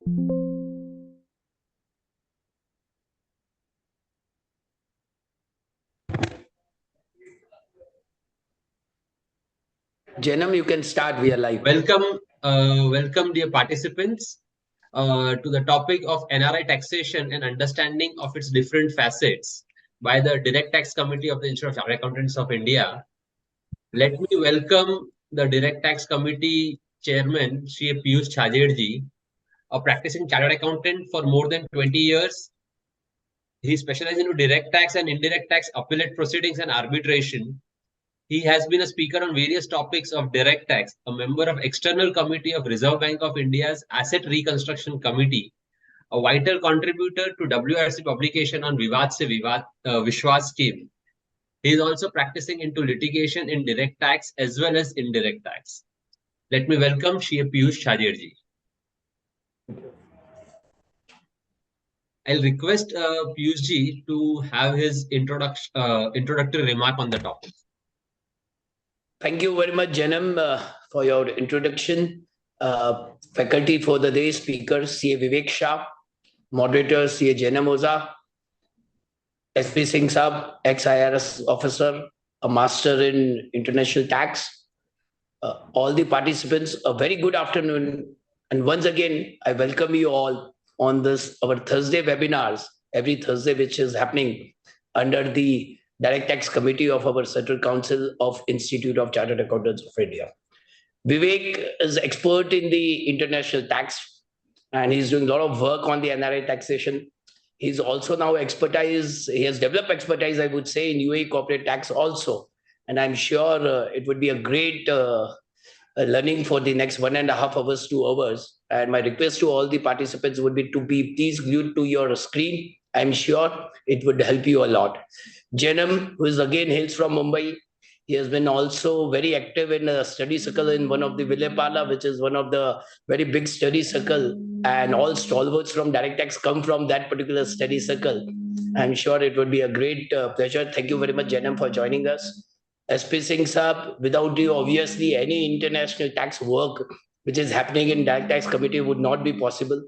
Janam, you can start. We are live. Welcome, dear participants, to the topic of NRI taxation and understanding of its different facets by the Direct Tax Committee of the Institute of Chartered Accountants of India. Let me welcome the Direct Tax Committee Chairman, Shri Piyush Chhajer, a practicing chartered accountant for more than 20 years. He specializes in direct tax and indirect tax appellate proceedings and arbitration. He has been a speaker on various topics of direct tax, a member of External Committee of Reserve Bank of India's Asset Reconstruction Committee, a vital contributor to WRC publication on Vivad Se Vishwas scheme. He is also practicing into litigation in direct tax as well as indirect tax. Let me welcome Shri Piyush Chhajer. I'll request Piyush to have his introductory remark on the topic. Thank you very much, Janam, for your introduction. Faculty for the day, speaker C.A. Vivek Shah, moderator C.A. Janam Oza, S.P. Singh Saab, ex-IRS officer, a master in international tax. All the participants, a very good afternoon. And once again, I welcome you all on this, our Thursday webinars, every Thursday, which is happening under the Direct Tax Committee of our Central Council of Institute of Chartered Accountants of India. Vivek is expert in the international tax, and he's doing a lot of work on the NRI taxation. He's also now he has developed expertise, I would say, in UAE corporate tax also. And I'm sure it would be a great learning for the next 1.5 hours, 2 hours. And my request to all the participants would be to be please glued to your screen. I'm sure it would help you a lot. Janam, who is again hails from Mumbai, he has been also very active in a study circle in one of the Vilaypala, which is one of the very big study circle, and all stalwarts from direct tax come from that particular study circle. I'm sure it would be a great pleasure. Thank you very much, Janam, for joining us. S.P. Singh Saab, without you, obviously, any international tax work which is happening in direct tax committee would not be possible.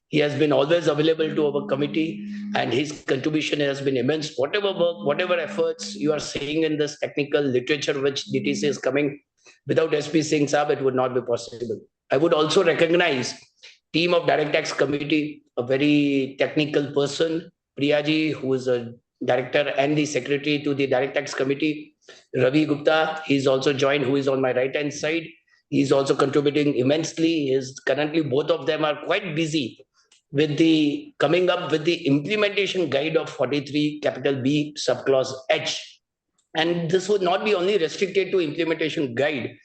He has been always available to our committee, and his contribution has been immense. Whatever work, whatever efforts you are seeing in this technical literature which DTC is coming, without SP Singh Saab, it would not be possible. I would also recognize team of Direct Tax Committee, a very technical person, Priyaji, who is a director and the secretary to the Direct Tax Committee. Ravi Gupta, he's also joined, who is on my right-hand side. He's also contributing immensely. Currently, both of them are quite busy with the coming up with the implementation guide of 43 capital B subclause H. And this would not be only restricted to implementation guide.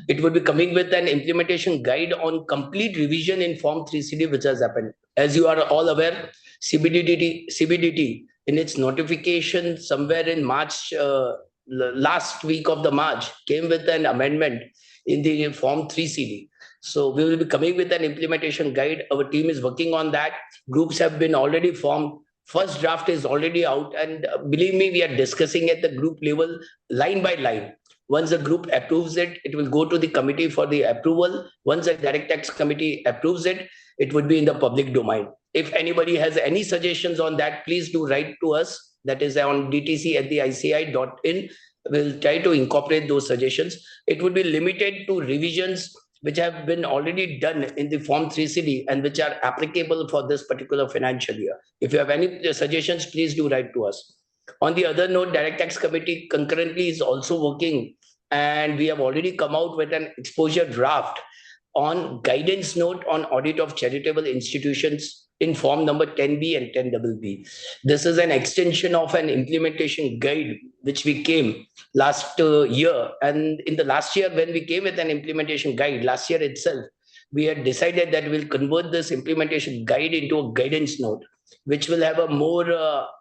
It would be coming with an implementation guide on complete revision in Form 3CD, which has happened. As you are all aware, CBDT in its notification somewhere in March, last week of the March, came with an amendment in the Form 3CD. So we will be coming with an implementation guide. Our team is working on that. Groups have been already formed. First draft is already out. And believe me, we are discussing at the group level, line by line. Once the group approves it, it will go to the committee for the approval. Once the direct tax committee approves it, it would be in the public domain. If anybody has any suggestions on that, please do write to us. That is on dtc@ici.in. We'll try to incorporate those suggestions. It would be limited to revisions which have been already done in the Form 3CD and which are applicable for this particular financial year. If you have any suggestions, please do write to us. On the other note, Direct Tax Committee concurrently is also working, and we have already come out with an exposure draft on guidance note on audit of charitable institutions in form number 10B and 10BB. This is an extension of an implementation guide which we came last year. And in the last year, when we came with an implementation guide, last year itself, we had decided that we'll convert this implementation guide into a guidance note, which will have a more,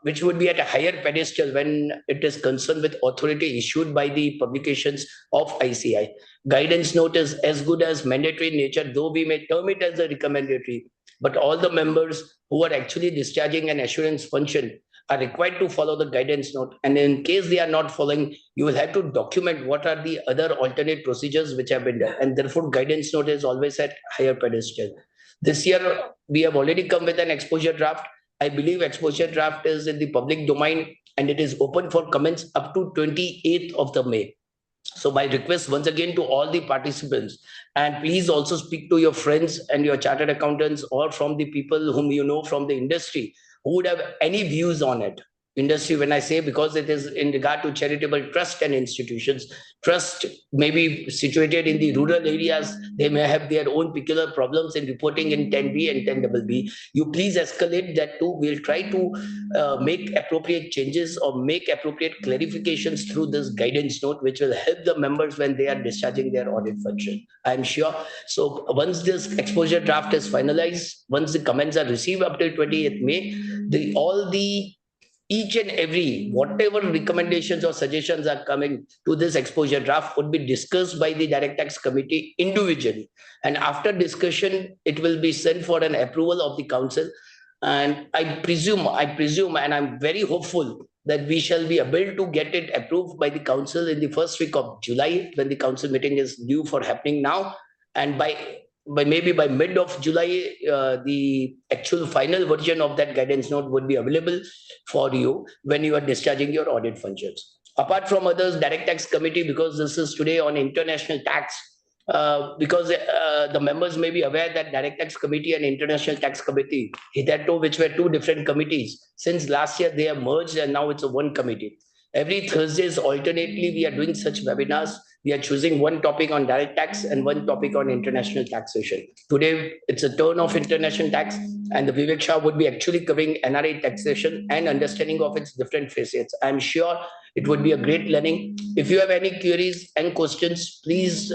which would be at a higher pedestal when it is concerned with authority issued by the publications of ICI. Guidance note is as good as mandatory in nature, though we may term it as a recommendatory. But all the members who are actually discharging an assurance function are required to follow the guidance note. And in case they are not following, you will have to document what are the other alternate procedures which have been done. And therefore, guidance note is always at higher pedestal. This year, we have already come with an exposure draft. I believe exposure draft is in the public domain and it is open for comments up to 28th of the May. So my request once again to all the participants, and please also speak to your friends and your chartered accountants or from the people whom you know from the industry who would have any views on it. Industry, when I say, because it is in regard to charitable trust and institutions. Trust may be situated in the rural areas. They may have their own peculiar problems in reporting in 10B and 10BB. You please escalate that too. We'll try to make appropriate changes or make appropriate clarifications through this guidance note, which will help the members when they are discharging their audit function. I'm sure. So once this exposure draft is finalized, once the comments are received up till 28th May, all the each and every whatever recommendations or suggestions are coming to this exposure draft would be discussed by the direct tax committee individually, and after discussion it will be sent for an approval of the council. And I presume and I'm very hopeful that we shall be able to get it approved by the council in the first week of July, when the council meeting is due for happening now. And by maybe by mid of July, the actual final version of that guidance note would be available for you when you are discharging your audit functions. Apart from others, direct tax committee, because this is today on international tax, because the members may be aware that direct tax committee and international tax committee, hitherto which were two different committees, since last year they are merged and now it's a one committee. Every Thursdays alternately we are doing such webinars. We are choosing one topic on direct tax and one topic on international taxation. Today it's a turn of international tax, and the Vivek Shah would be actually covering NRI taxation and understanding of its different facets. I'm sure it would be a great learning. If you have any queries and questions, please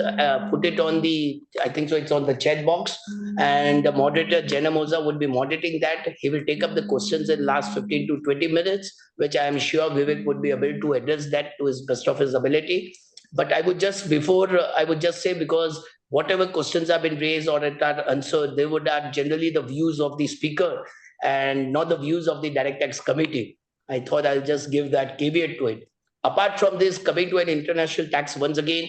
put it on the, I think so, it's on the chat box, and the moderator Jenna Moza would be moderating that. He will take up the questions in last 15 to 20 minutes, which I am sure Vivek would be able to address that to his best of his ability. But I would just say, because whatever questions have been raised or are answered, they would are generally the views of the speaker and not the views of the direct tax committee. I thought I'll just give that caveat to it. Apart from this, coming to an international tax, once again,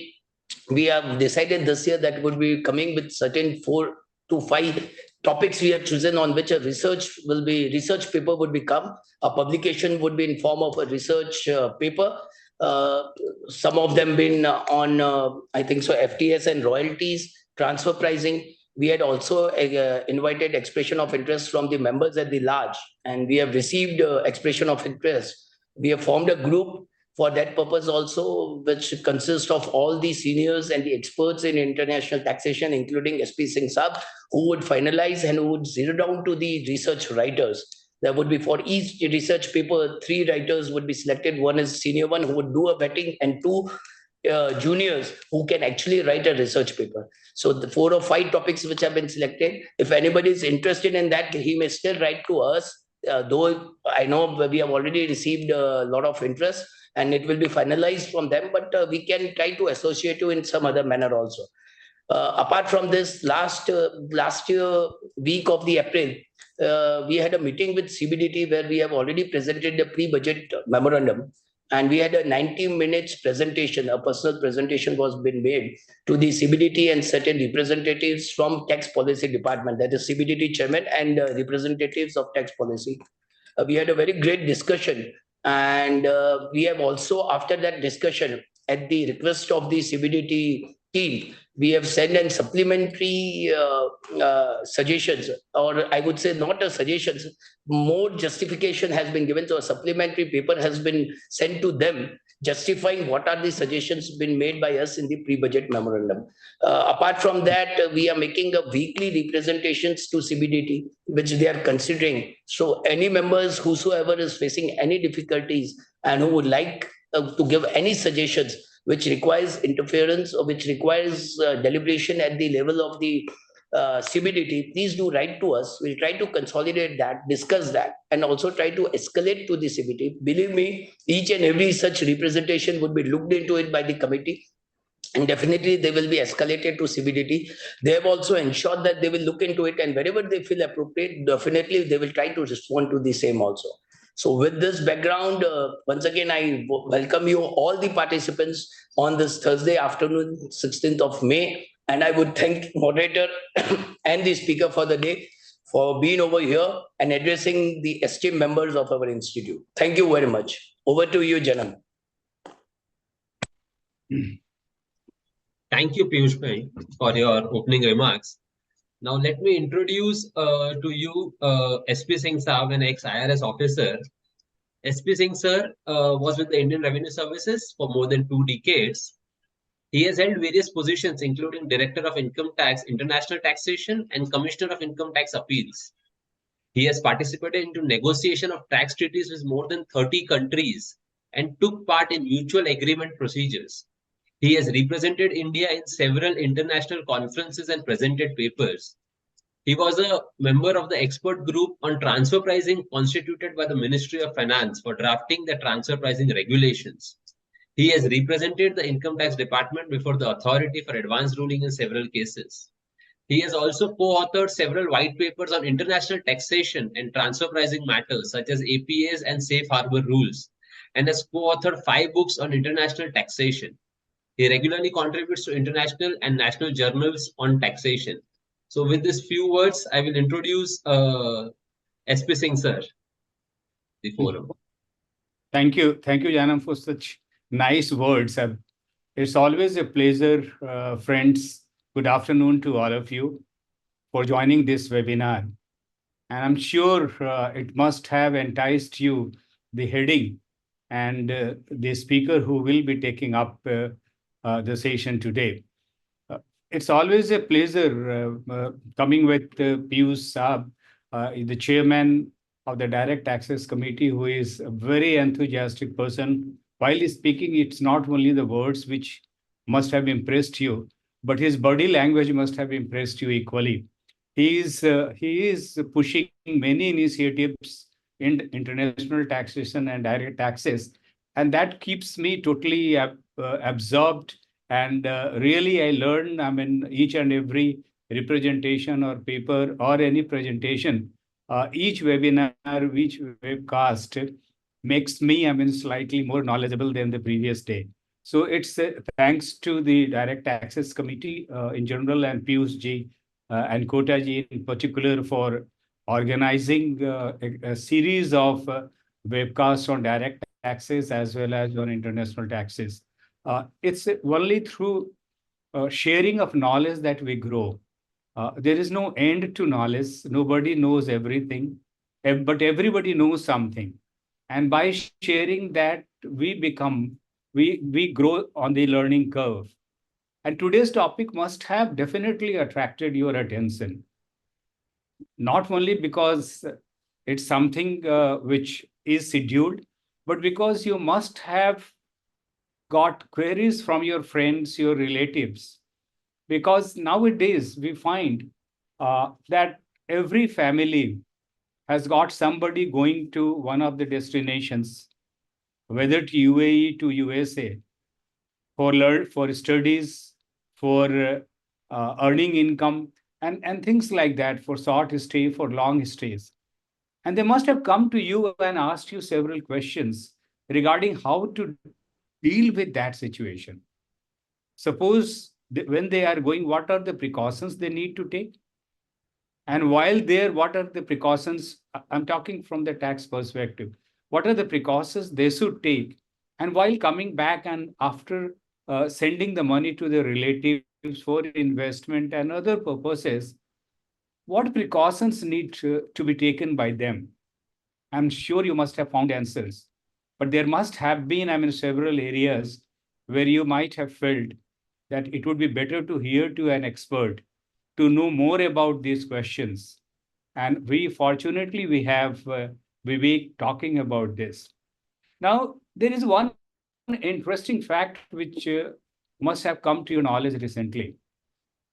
we have decided this year that would be coming with certain 4 to 5 topics we have chosen, on which a research paper would become. A publication would be in form of a research paper. Uh, some of them been on, I think so, FTS and royalties, transfer pricing. We had also invited expression of interest from the members at the large, and we have received expression of interest. We have formed a group for that purpose also, which consists of all the seniors and the experts in international taxation, including SP Singh Saab, who would finalize and who would zero down to the research writers. There would be, for each research paper, 3 writers would be selected. One is senior one who would do a vetting, and 2 juniors who can actually write a research paper. So the 4 or 5 topics which have been selected, if anybody is interested in that, he may still write to us. Though I know we have already received a lot of interest and it will be finalized from them, but we can try to associate you in some other manner also. Apart from this, last year week of the April, we had a meeting with CBDT where we have already presented the pre-budget memorandum, and we had a 90 minutes presentation. A personal presentation was been made to the CBDT and certain representatives from tax policy department, that is CBDT chairman and representatives of tax policy. We had a very great discussion, and we have also, after that discussion, at the request of the CBDT team, we have sent in supplementary suggestions, or I would say not a suggestions, more justification has been given. So a supplementary paper has been sent to them justifying what are the suggestions been made by us in the pre-budget memorandum. Apart from that, we are making a weekly representations to CBDT, which they are considering. So any members whosoever is facing any difficulties and who would like to give any suggestions which requires interference or which requires deliberation at the level of the CBDT, please do write to us. We'll try to consolidate that, discuss that, and also try to escalate to the CBDT. Believe me, each and every such representation would be looked into it by the committee, and definitely they will be escalated to CBDT. They have also ensured that they will look into it, and wherever they feel appropriate, definitely they will try to respond to the same also. So with this background, once again, I welcome you, all the participants, on this Thursday afternoon, 16th of May. And I would thank moderator and the speaker for the day for being over here and addressing the esteemed members of our institute. Thank you very much. Over to you, Janam. Thank you, Piyush bhai, for your opening remarks. Now, let me introduce to you SP Singh Saab, an ex-IRS officer. SP Singh sir was with the Indian Revenue Services for more than 2 decades. He has held various positions, including Director of Income Tax, International Taxation, and Commissioner of Income Tax Appeals. He has participated into negotiation of tax treaties with more than 30 countries and took part in mutual agreement procedures. He has represented India in several international conferences and presented papers. He was a member of the expert group on transfer pricing constituted by the Ministry of Finance for drafting the transfer pricing regulations. He has represented the Income Tax Department before the Authority for Advanced Ruling in several cases. He has also co-authored several white papers on international taxation and transfer pricing matters such as APAs and safe harbor rules, and has co-authored 5 books on international taxation. He regularly contributes to international and national journals on taxation. So with these few words, I will introduce SP Singh sir, the forum. Thank you, Janam, for such nice words. It's always a pleasure, friends. Good afternoon to all of you for joining this webinar. And I'm sure it must have enticed you, the heading and the speaker who will be taking up the session today. It's always a pleasure coming with Piyush Saab, the chairman of the Direct Taxes Committee, who is a very enthusiastic person. While he's speaking, it's not only the words which must have impressed you, but his body language must have impressed you equally. He is pushing many initiatives in international taxation and direct taxes, and that keeps me totally absorbed. And really, I learn, I mean, each and every representation or paper or any presentation, each webinar, each webcast makes me, I mean, slightly more knowledgeable than the previous day. So it's thanks to the Direct Taxes Committee in general and Piyush ji and Kota ji in particular for organizing a series of webcasts on direct taxes as well as on international taxes. It's only through sharing of knowledge that we grow. There is no end to knowledge. Nobody knows everything, but everybody knows something. And by sharing that, we grow on the learning curve. And today's topic must have definitely attracted your attention. Not only because it's something which is scheduled, but because you must have got queries from your friends, your relatives. Because nowadays we find that every family has got somebody going to one of the destinations, whether to UAE to USA, for studies, for earning income, and things like that, for short stay, for long stays. And they must have come to you and asked you several questions regarding how to deal with that situation. Suppose when they are going, what are the precautions they need to take? And while there, what are the precautions? I'm talking from the tax perspective. What are the precautions they should take? And while coming back and after sending the money to the relatives for investment and other purposes, what precautions need to be taken by them? I'm sure you must have found answers, but there must have been, I mean, several areas where you might have felt that it would be better to hear to an expert to know more about these questions. And fortunately, we have Vivek talking about this. Now, there is one interesting fact which must have come to your knowledge recently.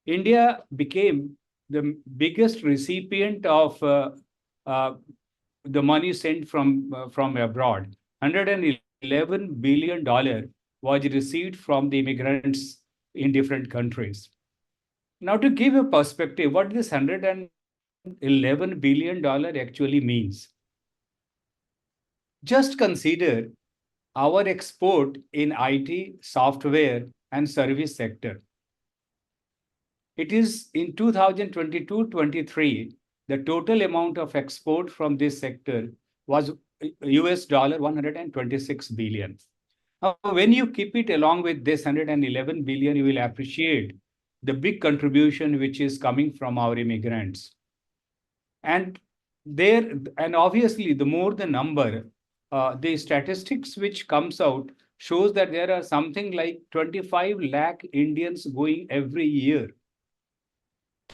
India became the biggest recipient of uh, the money sent from abroad. $111 billion was received from the immigrants in different countries. Now, to give a perspective, what this $111 billion actually means. Just consider our export in IT, software, and service sector. It is in 2022-23, the total amount of export from this sector was US dollar 126 billion. Now, when you keep it along with this 111 billion, you will appreciate the big contribution which is coming from our immigrants. And obviously, the more the number, the statistics which comes out shows that there are something like 25 lakh Indians going every year.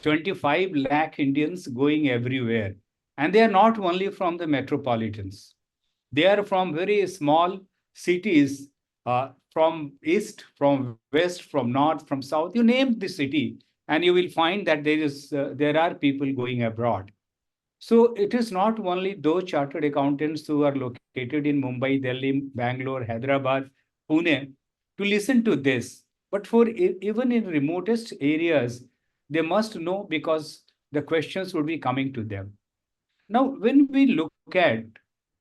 25 lakh Indians going everywhere. And they are not only from the metropolitans. They are from very small cities, from east, from west, from north, from south. You name the city, and you will find that there are people going abroad. So it is not only those chartered accountants who are located in Mumbai, Delhi, Bangalore, Hyderabad, Pune to listen to this, but for even in remotest areas, they must know because the questions would be coming to them. Now, when we look at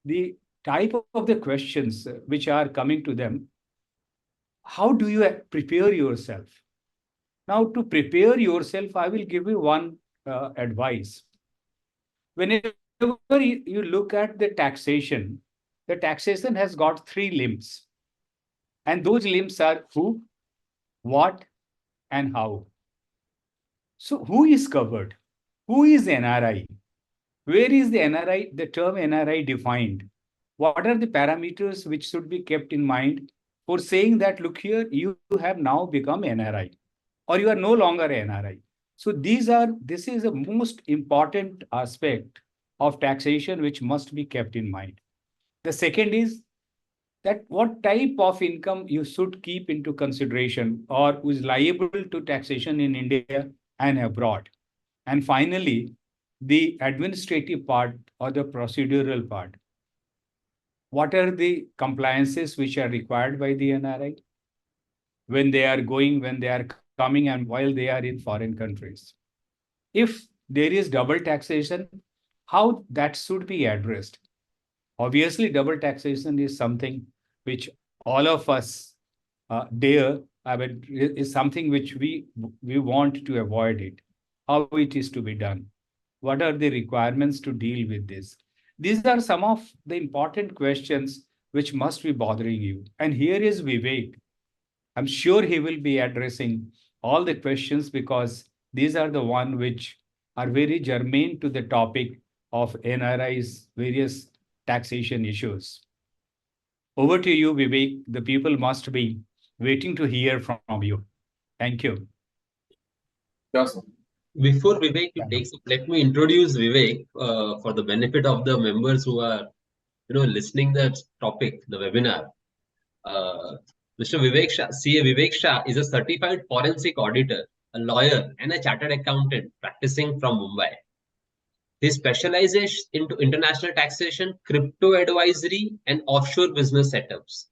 the type of the questions which are coming to them, how do you prepare yourself? Now, to prepare yourself, I will give you one advice. Whenever you look at the taxation has got three limbs. And those limbs are who, what, and how. So who is covered? Who is NRI? Where is the term NRI defined? What are the parameters which should be kept in mind for saying that, look here, you have now become NRI or you are no longer NRI? So this is a most important aspect of taxation which must be kept in mind. The second is that what type of income you should keep into consideration or who is liable to taxation in India and abroad. And finally, the administrative part or the procedural part. What are the compliances which are required by the NRI when they are going, when they are coming, and while they are in foreign countries? If there is double taxation, how that should be addressed? Obviously, double taxation is something which all of us is something which we want to avoid it. How it is to be done? What are the requirements to deal with this? These are some of the important questions which must be bothering you. And here is Vivek. I'm sure he will be addressing all the questions because these are the ones which are very germane to the topic of NRI's various taxation issues. Over to you, Vivek. The people must be waiting to hear from you. Thank you. Yes. Before Vivek takes up, let me introduce Vivek for the benefit of the members who are listening the topic, the webinar. Mr. Vivek Shah, CA Vivek Shah is a certified forensic auditor, a lawyer, and a chartered accountant practicing from Mumbai. He specializes into international taxation, crypto advisory, and offshore business setups.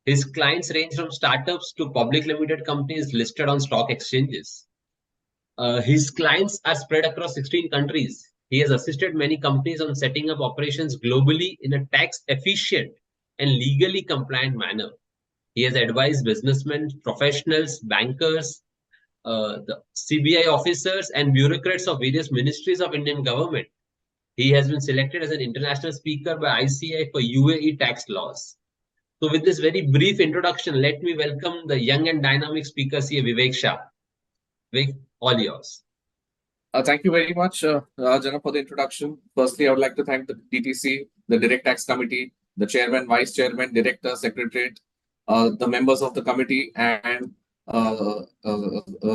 His clients range from startups to public limited companies listed on stock exchanges. His clients are spread across 16 countries. He has assisted many companies on setting up operations globally in a tax-efficient and legally compliant manner. He has advised businessmen, professionals, bankers, the CBI officers, and bureaucrats of various ministries of Indian government. He has been selected as an international speaker by ICI for UAE tax laws. So with this very brief introduction, let me welcome the young and dynamic speaker, CA Vivek Shah. Vivek, all yours. Thank you very much, Jana, for the introduction. Firstly, I would like to thank the DTC, the Direct Tax Committee, the Chairman, Vice Chairman, Director, Secretariat, the members of the committee, and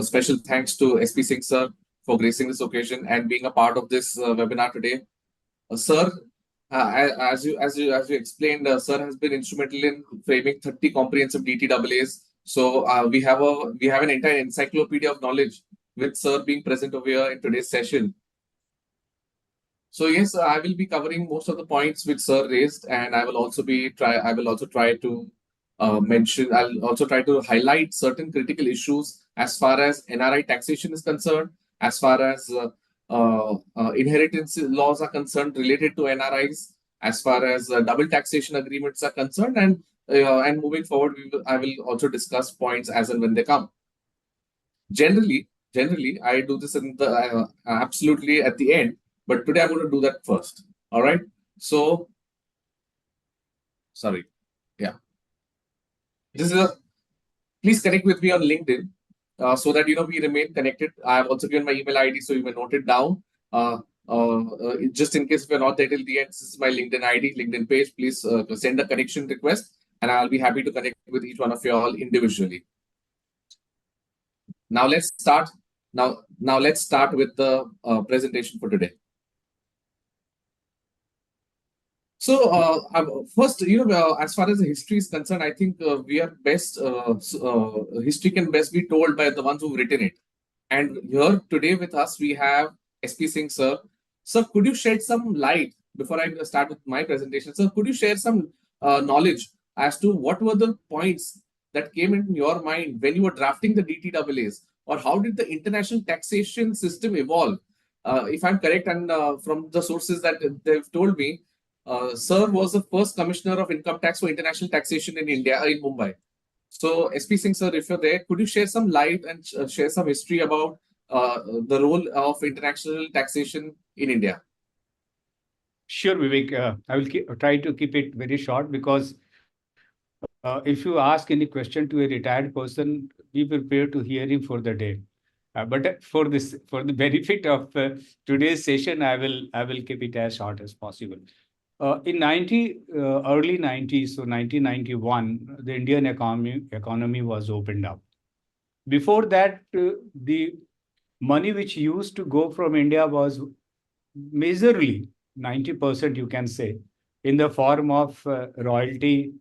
special thanks to SP Singh sir for gracing this occasion and being a part of this webinar today. Sir, as you explained, sir has been instrumental in framing 30 comprehensive DTAAs. So we have an entire encyclopedia of knowledge with sir being present over here in today's session. So yes, I will be covering most of the points which sir raised, and I will also try to mention. I'll also try to highlight certain critical issues as far as NRI taxation is concerned, as far as inheritance laws are concerned related to NRIs, as far as double taxation agreements are concerned, and moving forward, I will also discuss points as and when they come. Generally, I do this in the absolutely at the end, But today I'm going to do that first. All right. So, sorry. Yeah. This is a, please connect with me on LinkedIn so that, we remain connected. I have also given my email ID, so you may note it down. Just in case if you're not there till the end, this is my LinkedIn ID, LinkedIn page. Please send a connection request and I'll be happy to connect with each one of you all individually. Now let's start. Now let's start with the presentation for today. So first, as far as the history is concerned, I think we are best. History can best be told by the ones who've written it. And here today with us we have SP Singh sir. Sir, could you shed some light before I start with my presentation? Sir, could you share some knowledge as to what were the points that came in your mind when you were drafting the DTAAs, or how did the international taxation system evolve? If I'm correct, and from the sources that they've told me, Sir was the first commissioner of income tax for international taxation in India, in Mumbai. So, SP Singh sir, if you're there, could you share some light and share some history about the role of international taxation in India? Sure, Vivek. I will try to keep it very short, because if you ask any question to a retired person, be prepared to hear him for the day. But for the benefit of today's session, I will keep it as short as possible. In early 90s, so 1991, the Indian economy was opened up. Before that, the money which used to go from India was majorly 90%, you can say, in the form of royalty,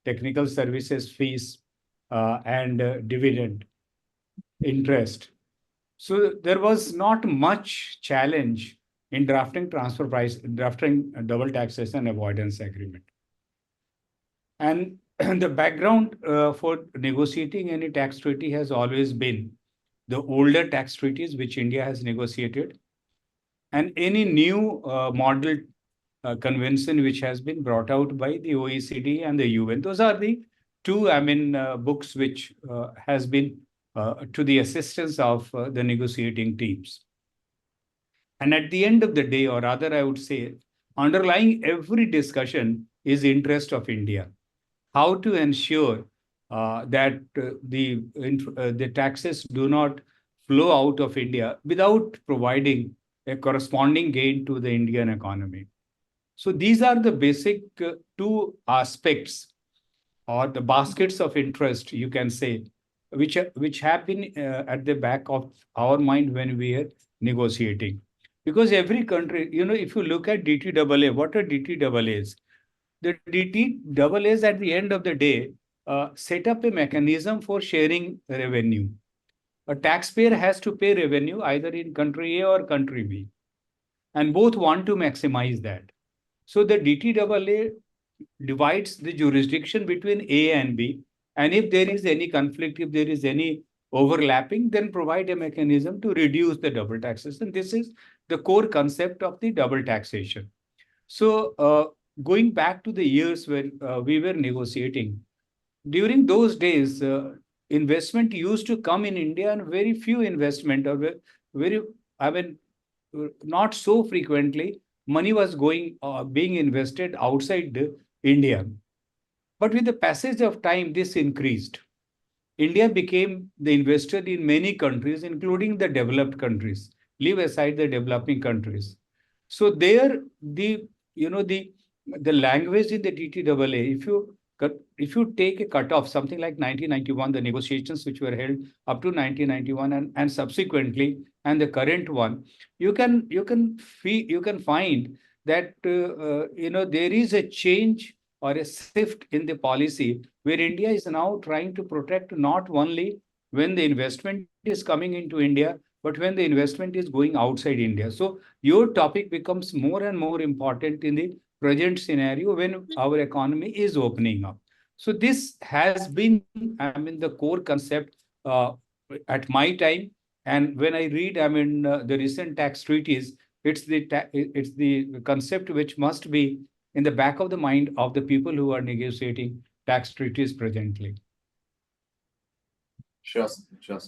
technical services fees, and dividend interest. So there was not much challenge in drafting drafting a double taxation avoidance agreement. And the background for negotiating any tax treaty has always been the older tax treaties which India has negotiated, and any new model convention which has been brought out by the OECD and the UN. Those are the two, books which has been to the assistance of the negotiating teams. And at the end of the day, or rather, I would say, underlying every discussion is interest of India. How to ensure that the taxes do not flow out of India without providing a corresponding gain to the Indian economy. So these are the basic two aspects, or the baskets of interest, you can say, which have been at the back of our mind when we are negotiating. Because every country, if you look at DTAA, what are DTAAs? The DTAAs at the end of the day set up a mechanism for sharing revenue. A taxpayer has to pay revenue either in country A or country B, and both want to maximize that. So the DTAA divides the jurisdiction between A and B, and if there is any conflict, if there is any overlapping, then provide a mechanism to reduce the double taxation. This is the core concept of the double taxation. So going back to the years when we were negotiating, during those days, investment used to come in India, and very few investment, or very, not so frequently, money was being invested outside India. But with the passage of time, this increased. India became the investor in many countries, including the developed countries. Leave aside the developing countries. So there, the language in the DTAA, if you take a cutoff, something like 1991, the negotiations which were held up to 1991 and subsequently, and the current one, you can find that there is a change or a shift in the policy, where India is now trying to protect not only when the investment is coming into India, but when the investment is going outside India. So your topic becomes more and more important in the present scenario when our economy is opening up. So this has been, the core concept at my time. And when I read, the recent tax treaties, it's the concept which must be in the back of the mind of the people who are negotiating tax treaties presently. Sure, sure.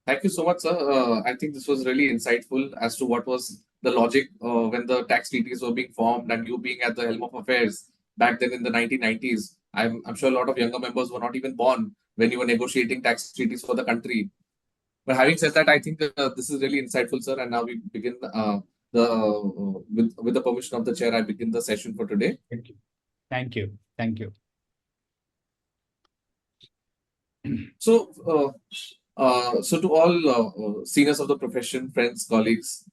Thank you so much, sir. I think this was really insightful as to what was the logic when the tax treaties were being formed and you being at the helm of affairs back then in the 1990s. I'm sure a lot of younger members were not even born when you were negotiating tax treaties for the country. But having said that, I think this is really insightful, sir. And now we begin with the permission of the chair, I begin the session for today. Thank you. Thank you. Thank you. So, to all seniors of the profession, friends, colleagues,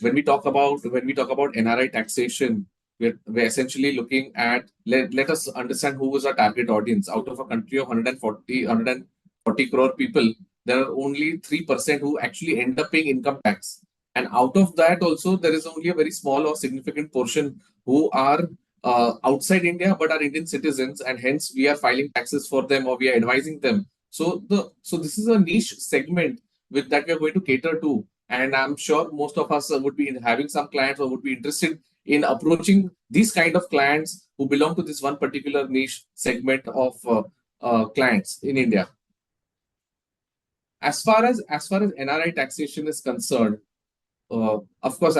when we talk about NRI taxation, we're essentially looking at let us understand who is our target audience. Out of a country of 140 crore people, there are only 3% who actually end up paying income tax. And out of that also, there is only a very small or significant portion who are outside India but are Indian citizens, and hence we are filing taxes for them or we are advising them. So this is a niche segment with that we are going to cater to. And I'm sure most of us would be having some clients or would be interested in approaching these kind of clients who belong to this one particular niche segment of clients in India. As far as NRI taxation is concerned, of course,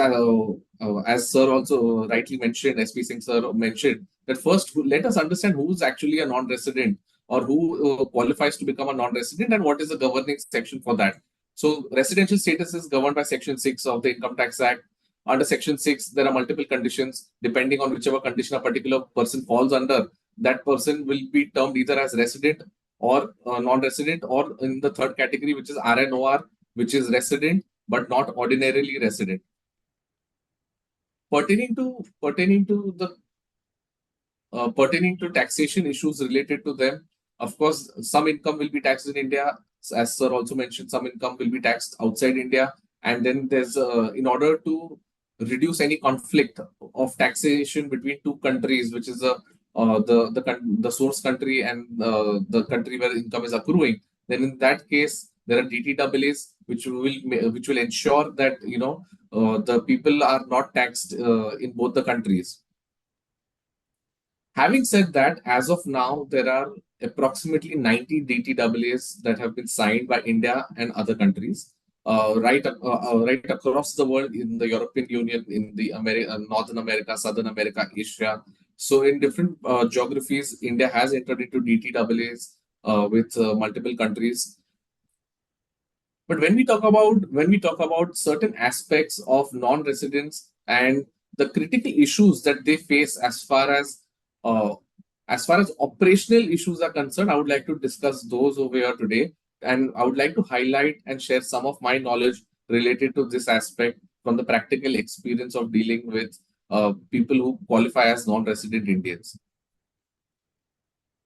as Sir also rightly mentioned, SP Singh Sir mentioned that first let us understand who is actually a non-resident or who qualifies to become a non-resident and what is the governing section for that. So residential status is governed by Section 6 of the Income Tax Act. Under Section 6, there are multiple conditions. Depending on whichever condition a particular person falls under, that person will be termed either as resident or non-resident, or in the third category, which is RNOR, which is resident but not ordinarily resident. Pertaining to taxation issues related to them, of course, some income will be taxed in India. As Sir also mentioned, some income will be taxed outside India. And then there's, in order to reduce any conflict of taxation between two countries, which is the source country and the country where income is accruing, then in that case, there are DTAAs which will ensure that the people are not taxed in both the countries. Having said that, as of now, there are approximately 90 DTAAs that have been signed by India and other countries, right across the world, in the European Union, in the Northern America, Southern America, Asia. So in different geographies, India has entered into DTAAs with multiple countries. But when we talk about certain aspects of non-residents and the critical issues that they face as far as operational issues are concerned, I would like to discuss those over here today, and I would like to highlight and share some of my knowledge related to this aspect from the practical experience of dealing with people who qualify as non-resident Indians.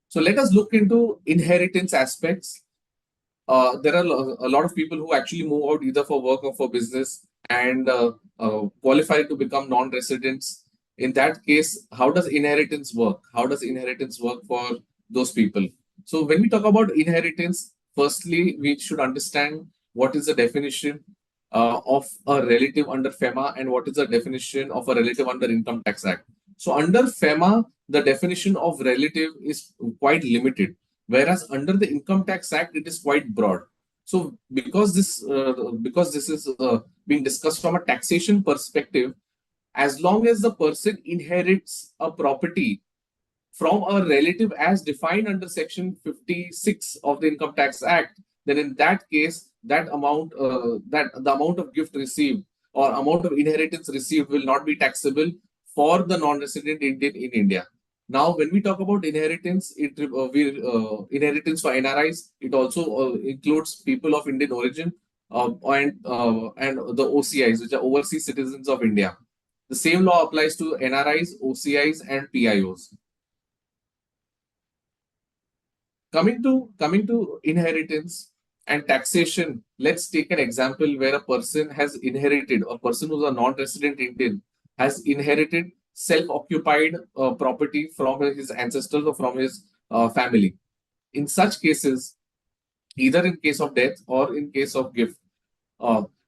So let us look into inheritance aspects. There are a lot of people who actually move out either for work or for business and qualify to become non-residents. In that case, how does inheritance work? How does inheritance work for those people? So when we talk about inheritance, firstly, we should understand what is the definition of a relative under FEMA and what is the definition of a relative under Income Tax Act. So under FEMA, the definition of relative is quite limited, whereas under the Income Tax Act, it is quite broad. So because this is being discussed from a taxation perspective, as long as the person inherits a property from a relative as defined under Section 56 of the Income Tax Act, then in that case, the amount of gift received or amount of inheritance received will not be taxable for the non-resident Indian in India. Now, when we talk about inheritance, inheritance for NRIs, it also includes people of Indian origin and the OCIs, which are overseas citizens of India. The same law applies to NRIs, OCIs, and PIOs. Coming to inheritance and taxation, let's take an example where a person has inherited, a person who's a non-resident Indian has inherited self-occupied property from his ancestors or from his family. In such cases, either in case of death or in case of gift,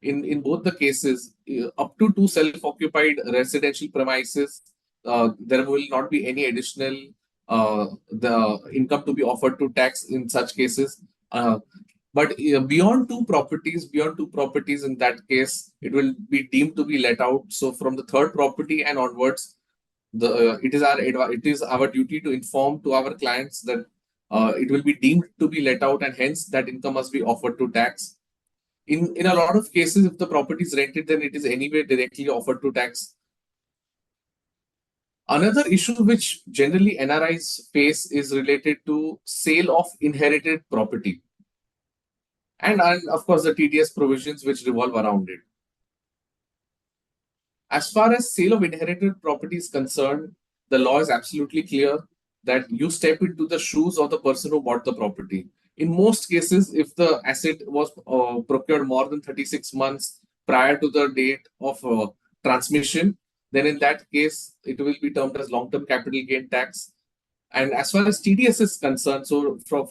in both the cases, up to 2 self-occupied residential premises, there will not be any additional the income to be offered to tax in such cases. But beyond two properties, in that case, it will be deemed to be let out. So from the third property and onwards, it is our duty to inform to our clients that it will be deemed to be let out, and hence that income must be offered to tax. In a lot of cases, if the property is rented, then it is anyway directly offered to tax. Another issue which generally NRIs face is related to sale of inherited property, and of course the TDS provisions which revolve around it. As far as sale of inherited property is concerned, the law is absolutely clear that you step into the shoes of the person who bought the property. In most cases, if the asset was procured more than 36 months prior to the date of transmission, then in that case, it will be termed as long-term capital gain tax. And as far as TDS is concerned, so from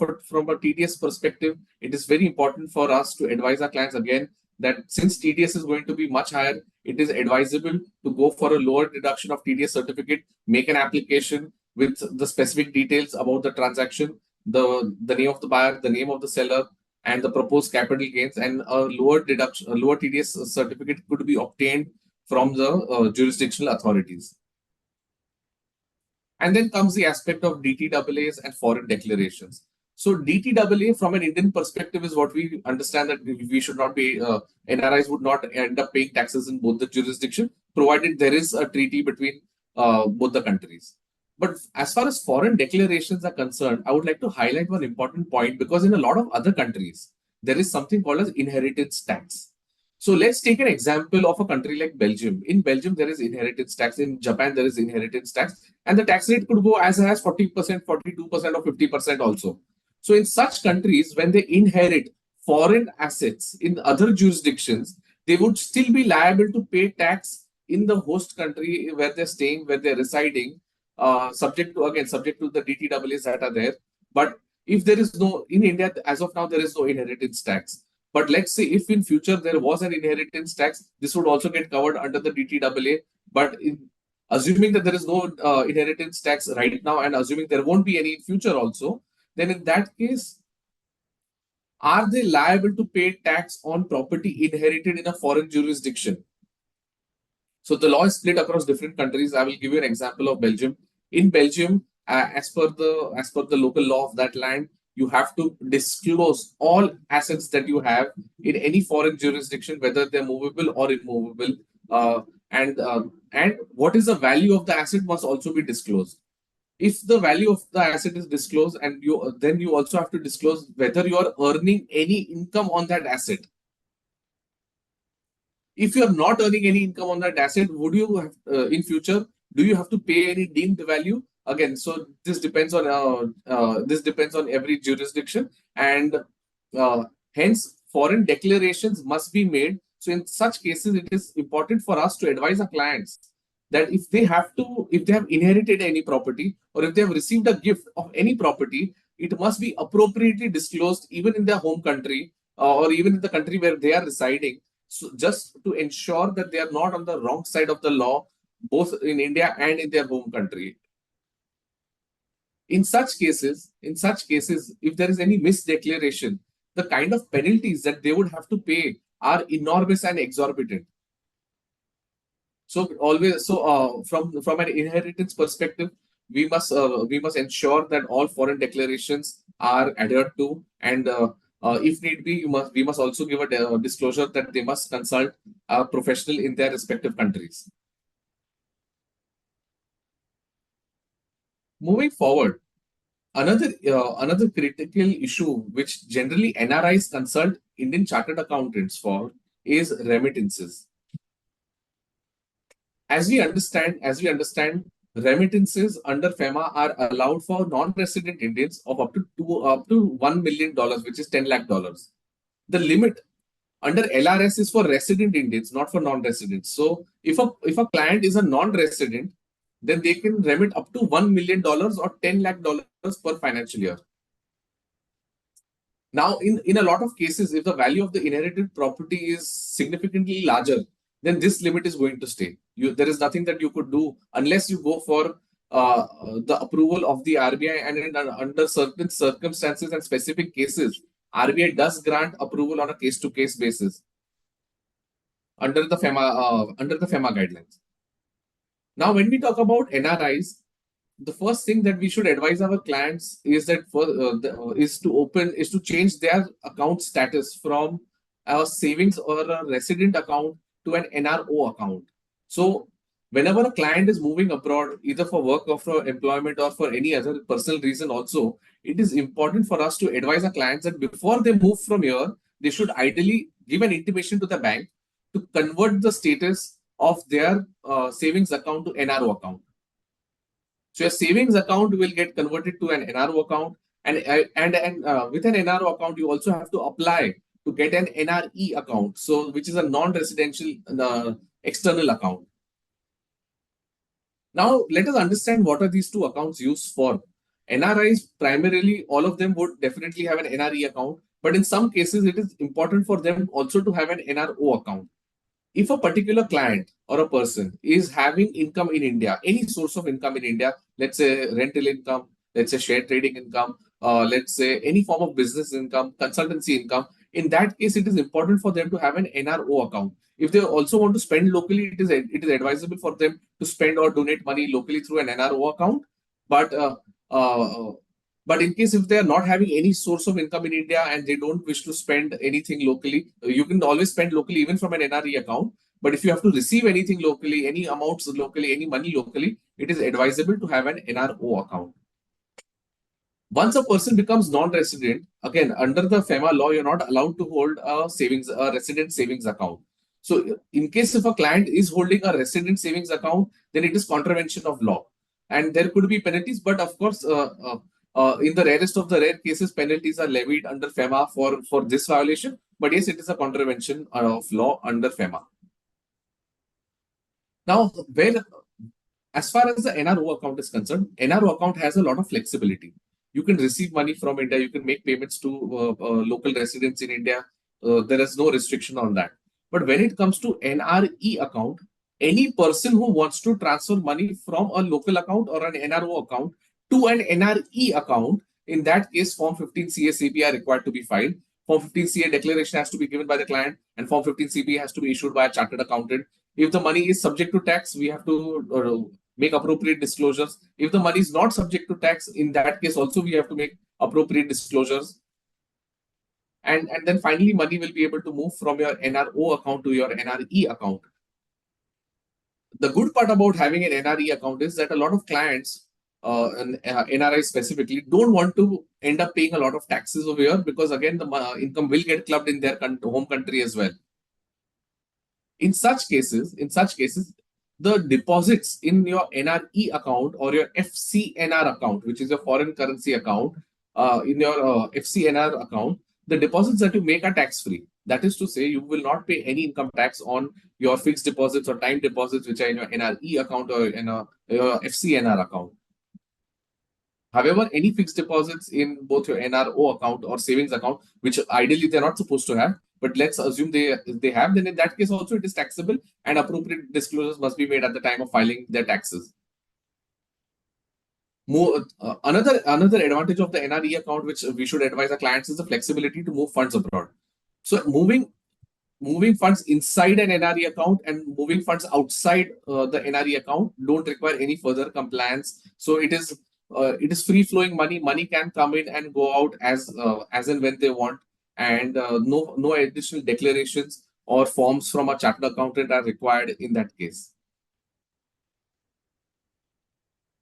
a TDS perspective, it is very important for us to advise our clients again that since TDS is going to be much higher, it is advisable to go for a lower deduction of TDS certificate, make an application with the specific details about the transaction, the name of the buyer, the name of the seller, and the proposed capital gains, and a lower TDS certificate could be obtained from the jurisdictional authorities. And then comes the aspect of DTAAs and foreign declarations. So DTAA from an Indian perspective is what we understand, that we should not pay, NRIs would not end up paying taxes in both the jurisdiction, provided there is a treaty between both the countries. But as far as foreign declarations are concerned, I would like to highlight one important point, because in a lot of other countries, there is something called as inheritance tax. So let's take an example of a country like Belgium. In Belgium, there is inheritance tax. In Japan, there is inheritance tax. And the tax rate could go as high as 40%, 42%, or 50% also. So in such countries, when they inherit foreign assets in other jurisdictions, they would still be liable to pay tax in the host country where they're staying, where they're residing, subject to the DTAAs that are there. But if there is no, in India, as of now, there is no inheritance tax. But let's say if in future there was an inheritance tax, this would also get covered under the DTAA. But assuming that there is no inheritance tax right now, and assuming there won't be any in future also, then in that case, are they liable to pay tax on property inherited in a foreign jurisdiction? So the law is split across different countries. I will give you an example of Belgium. In Belgium, as per the local law of that land, you have to disclose all assets that you have in any foreign jurisdiction, whether they're movable or immovable, and what is the value of the asset must also be disclosed. If the value of the asset is disclosed, and then you also have to disclose whether you are earning any income on that asset. If you are not earning any income on that asset, would you have, in future, do you have to pay any deemed value? Again, so this depends on every jurisdiction, and hence foreign declarations must be made. So in such cases, it is important for us to advise our clients that if they have inherited any property, or if they have received a gift of any property, it must be appropriately disclosed even in their home country, or even in the country where they are residing. So just to ensure that they are not on the wrong side of the law, both in India and in their home country. In such cases, if there is any misdeclaration, the kind of penalties that they would have to pay are enormous and exorbitant. So from an inheritance perspective, we must ensure that all foreign declarations are adhered to, and if need be, we must also give a disclosure that they must consult a professional in their respective countries. Moving forward, another critical issue which generally NRIs consult Indian chartered accountants for is remittances. As we understand, remittances under FEMA are allowed for non-resident Indians of up to $1 million, which is $10 lakh. The limit under LRS is for resident Indians, not for non-residents. So if a client is a non-resident, then they can remit up to $1 million or $10 lakh per financial year. Now, in a lot of cases, if the value of the inherited property is significantly larger, then this limit is going to stay. There is nothing that you could do unless you go for the approval of the RBI, and under certain circumstances and specific cases, RBI does grant approval on a case-to-case basis under the FEMA guidelines. Now, when we talk about NRIs, the first thing that we should advise our clients is that is to change their account status from a savings or a resident account to an NRO account. So whenever a client is moving abroad, either for work or for employment or for any other personal reason also, it is important for us to advise our clients that before they move from here, they should ideally give an intimation to the bank to convert the status of their savings account to NRO account. So your savings account will get converted to an NRO account, and with an NRO account, you also have to apply to get an NRE account, so which is a non-residential external account. Now, let us understand what are these two accounts used for. NRIs, primarily, all of them would definitely have an NRE account, but in some cases, it is important for them also to have an NRO account. If a particular client or a person is having income in India, any source of income in India, let's say rental income, let's say share trading income, let's say any form of business income, consultancy income, in that case, it is important for them to have an NRO account. If they also want to spend locally, it is advisable for them to spend or donate money locally through an NRO account. But but in case if they are not having any source of income in India and they don't wish to spend anything locally, you can always spend locally even from an NRE account. But if you have to receive anything locally, any amounts locally, any money locally, it is advisable to have an NRO account. Once a person becomes non-resident, again, under the FEMA law, you're not allowed to hold a resident savings account. So in case if a client is holding a resident savings account, then it is contravention of law. And there could be penalties, but of course, in the rarest of the rare cases, penalties are levied under FEMA for this violation. But yes, it is a contravention of law under FEMA. Now, as far as the NRO account is concerned, NRO account has a lot of flexibility. You can receive money from India. You can make payments to local residents in India. There is no restriction on that. But when it comes to NRE account, any person who wants to transfer money from a local account or an NRO account to an NRE account, in that case, Form 15CA CP are required to be filed. Form 15CA declaration has to be given by the client, and Form 15CP has to be issued by a chartered accountant. If the money is subject to tax, we have to make appropriate disclosures. If the money is not subject to tax, in that case also we have to make appropriate disclosures. And then finally, money will be able to move from your NRO account to your NRE account. The good part about having an NRE account is that a lot of clients, NRI specifically, don't want to end up paying a lot of taxes over here because again, the income will get clubbed in their home country as well. In such cases, the deposits in your NRE account or your FCNR account, which is your foreign currency account, in your FCNR account, the deposits that you make are tax-free. That is to say, you will not pay any income tax on your fixed deposits or time deposits, which are in your NRE account or in your FCNR account. However, any fixed deposits in both your NRO account or savings account, which ideally they're not supposed to have, but let's assume they have, then in that case also it is taxable and appropriate disclosures must be made at the time of filing their taxes. Another advantage of the NRE account, which we should advise our clients, is the flexibility to move funds abroad. So moving funds inside an NRE account and moving funds outside the NRE account don't require any further compliance. So it is free flowing money. Money can come in and go out as and when they want, and no additional declarations or forms from a chartered accountant are required in that case.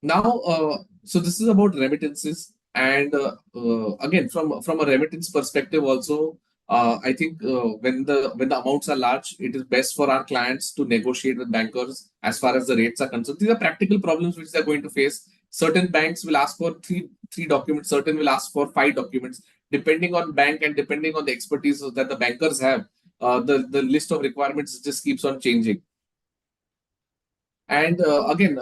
Now, so this is about remittances, and again, from a remittance perspective, also, I think when the amounts are large, it is best for our clients to negotiate with bankers as far as the rates are concerned. These are practical problems which they are going to face. Certain banks will ask for three documents. Certain will ask for 5 documents, depending on bank and depending on the expertise that the bankers have. The list of requirements just keeps on changing. And again,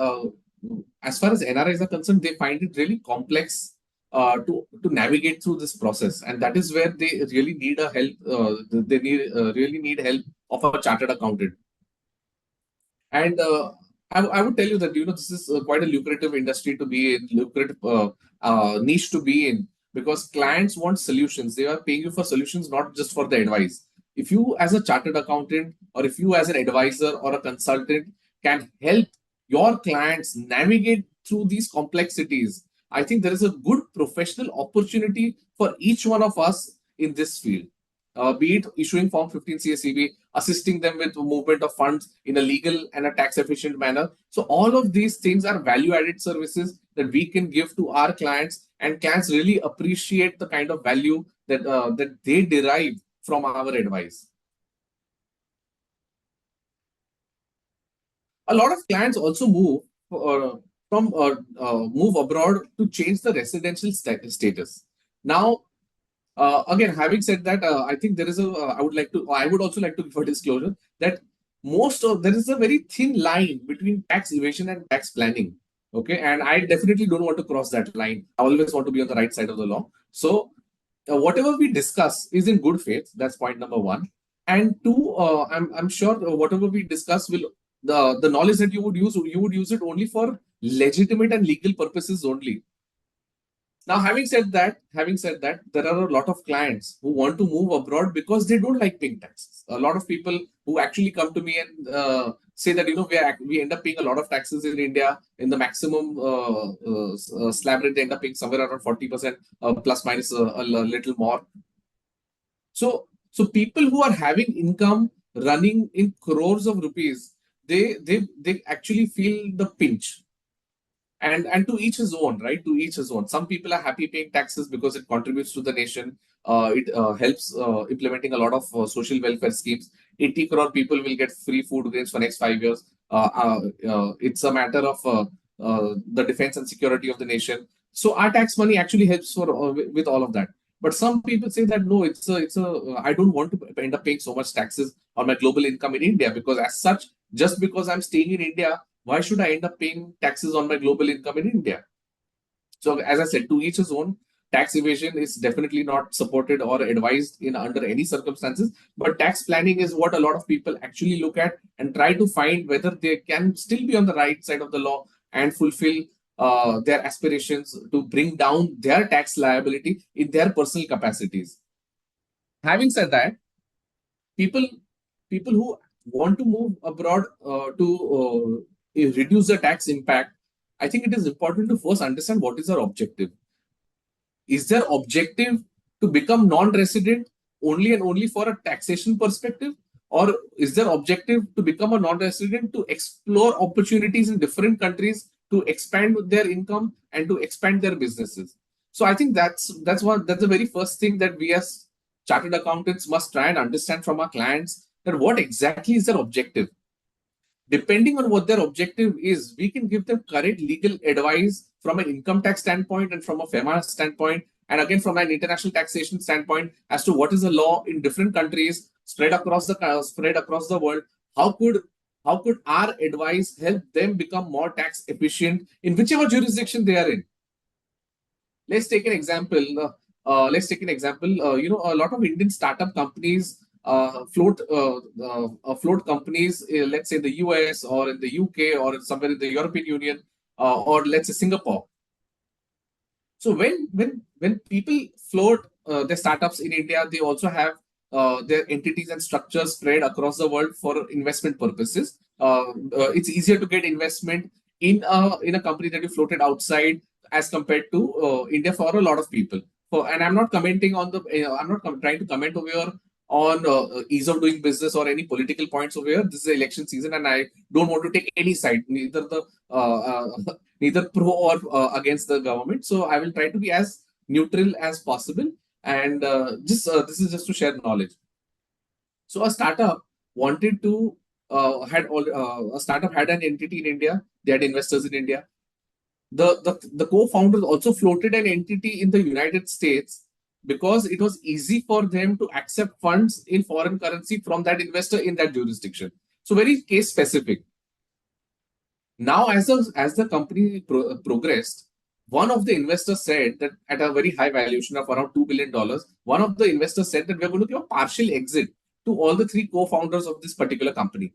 as far as NRIs are concerned, they find it really complex to navigate through this process, and that is where they really need help. They really need help of a chartered accountant. And I would tell you that this is quite a lucrative industry to be in, lucrative niche to be in. because clients want solutions. They are paying you for solutions, not just for the advice. If you as a chartered accountant or if you as an advisor or a consultant can help your clients navigate through these complexities, I think there is a good professional opportunity for each one of us in this field. Be it issuing Form 15 CSEB, assisting them with movement of funds in a legal and a tax efficient manner. So all of these things are value added services that we can give to our clients, and clients really appreciate the kind of value that they derive from our advice. A lot of clients also move move abroad to change the residential status. Now, again, having said that, I think there is I would also like to give a disclosure that there is a very thin line between tax evasion and tax planning. Okay. And I definitely don't want to cross that line. I always want to be on the right side of the law. So whatever we discuss is in good faith. That's point number one. And two, I'm sure whatever we discuss will, the knowledge that you would use it only for legitimate and legal purposes only. Now, having said that, there are a lot of clients who want to move abroad because they don't like paying taxes. A lot of people who actually come to me and say that, we end up paying a lot of taxes in India. In the maximum slab rate, they end up paying somewhere around 40%, plus minus a little more. So people who are having income running in crores of rupees, they actually feel the pinch. And to each his own, right? To each his own. Some people are happy paying taxes because it contributes to the nation. It helps implementing a lot of social welfare schemes. 80 crore people will get free food grains for next 5 years. It's a matter of the defense and security of the nation. So our tax money actually helps with all of that. But some people say that no, I don't want to end up paying so much taxes on my global income in India, because as such, just because I'm staying in India, why should I end up paying taxes on my global income in India? So as I said, to each his own. Tax evasion is definitely not supported or advised in under any circumstances. But tax planning is what a lot of people actually look at and try to find whether they can still be on the right side of the law and fulfill their aspirations to bring down their tax liability in their personal capacities. Having said that, people who want to move abroad to reduce the tax impact, I think it is important to first understand what is our objective. Is their objective to become non-resident only and only for a taxation perspective? Or is their objective to become a non-resident to explore opportunities in different countries, to expand their income and to expand their businesses? So I think that's the very first thing that we as chartered accountants must try and understand from our clients, that what exactly is their objective. Depending on what their objective is, we can give them correct legal advice from an income tax standpoint and from a FEMA standpoint, and again from an international taxation standpoint as to what is the law in different countries spread across the world. How could our advice help them become more tax efficient in whichever jurisdiction they are in? Let's take an example. A lot of Indian startup companies float companies, let's say in the US or in the UK or somewhere in the European Union, or let's say Singapore. So when people float their startups in India, they also have their entities and structures spread across the world for investment purposes. It's easier to get investment in a company that you floated outside as compared to India for a lot of people. And I'm not commenting on I'm not trying to comment over here on ease of doing business or any political points over here. This is election season, and I don't want to take any side, neither pro or against the government. So I will try to be as neutral as possible, and this is just to share knowledge. So a startup wanted to a startup had an entity in India. They had investors in India. The co-founders also floated an entity in the United States because it was easy for them to accept funds in foreign currency from that investor in that jurisdiction. So very case specific. Now, as the company progressed, one of the investors said that at a very high valuation of around $2 billion, one of the investors said that we're going to give a partial exit to all the three co-founders of this particular company.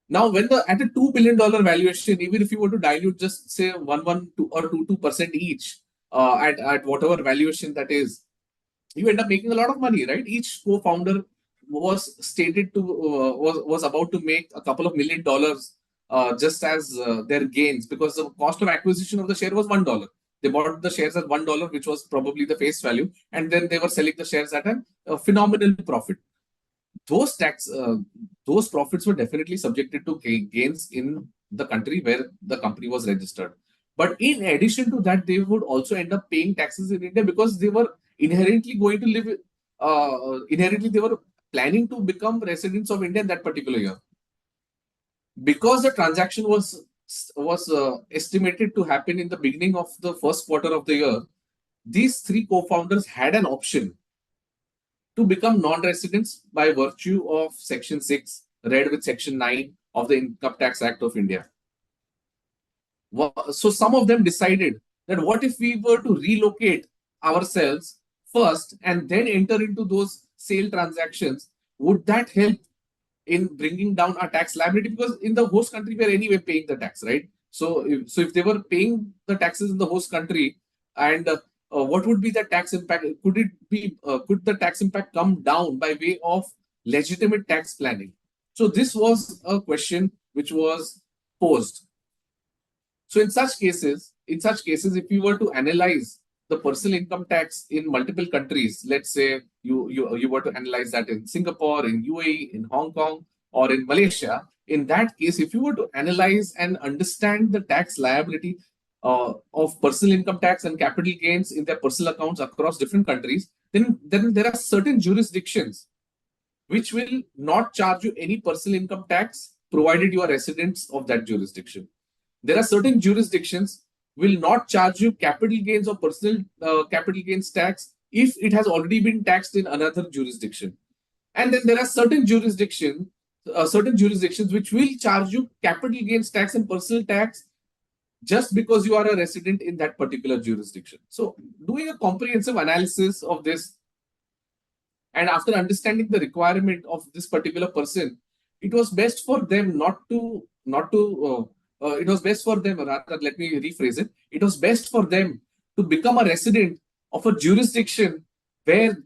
Now, at a $2 billion valuation, even if you were to dilute just say 2% each, at whatever valuation that is, you end up making a lot of money, right? Each co-founder was stated to was about to make a couple of $1 million just as their gains, because the cost of acquisition of the share was $1. They bought the shares at $1, which was probably the face value, and then they were selling the shares at a phenomenal profit. Those profits were definitely subjected to gains in the country where the company was registered. But in addition to that, they would also end up paying taxes in India, because they were inherently going to live. Inherently, they were planning to become residents of India in that particular year. Because the transaction was estimated to happen in the beginning of the first quarter of the year, these three co-founders had an option to become non-residents by virtue of Section 6, read with Section 9 of the Income Tax Act of India. So some of them decided that what if we were to relocate ourselves first and then enter into those sale transactions? Would that help in bringing down our tax liability? Because in the host country, we are anyway paying the tax, right? So if they were paying the taxes in the host country, and what would be the tax impact? Could the tax impact come down by way of legitimate tax planning? So this was a question which was posed. So in such cases, if you were to analyze the personal income tax in multiple countries, let's say you were to analyze that in Singapore, in UAE, in Hong Kong, or in Malaysia, in that case, if you were to analyze and understand the tax liability of personal income tax and capital gains in their personal accounts across different countries, then there are certain jurisdictions which will not charge you any personal income tax provided you are residents of that jurisdiction. There are certain jurisdictions will not charge you capital gains or personal capital gains tax if it has already been taxed in another jurisdiction. And then there are certain jurisdictions which will charge you capital gains tax and personal tax just because you are a resident in that particular jurisdiction. So doing a comprehensive analysis of this, and after understanding the requirement of this particular person, it was best for them it was best for them, rather, let me rephrase it. It was best for them to become a resident of a jurisdiction where,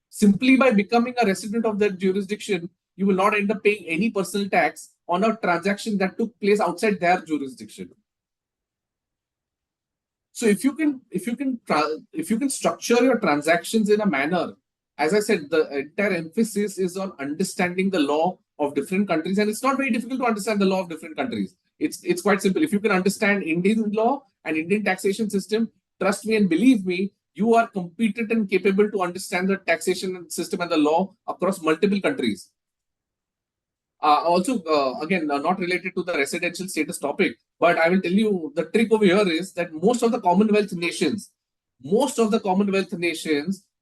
simply by becoming a resident of that jurisdiction, you will not end up paying any personal tax on a transaction that took place outside their jurisdiction. So if you can structure your transactions in a manner, as I said, the entire emphasis is on understanding the law of different countries, and it's not very difficult to understand the law of different countries. It's quite simple. If you can understand Indian law and Indian taxation system, trust me and believe me, you are competent and capable to understand the taxation system and the law across multiple countries. Again, not related to the residential status topic, but I will tell you the trick over here is that most of the Commonwealth nations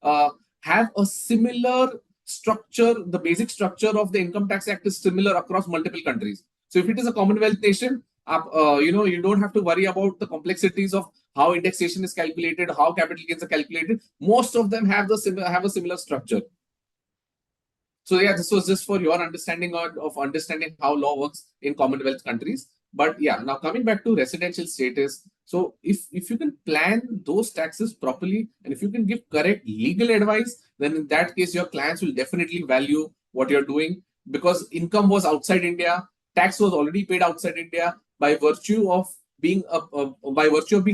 have a similar structure. The basic structure of the Income Tax Act is similar across multiple countries. So if it is a Commonwealth nation, you don't have to worry about the complexities of how indexation is calculated, how capital gains are calculated. Most of them have a similar structure. So yeah, this was just for your understanding of understanding how law works in Commonwealth countries. But yeah, now coming back to residential status. So if you can plan those taxes properly, and if you can give correct legal advice, then in that case, your clients will definitely value what you're doing, because income was outside India, tax was already paid outside India. By virtue of being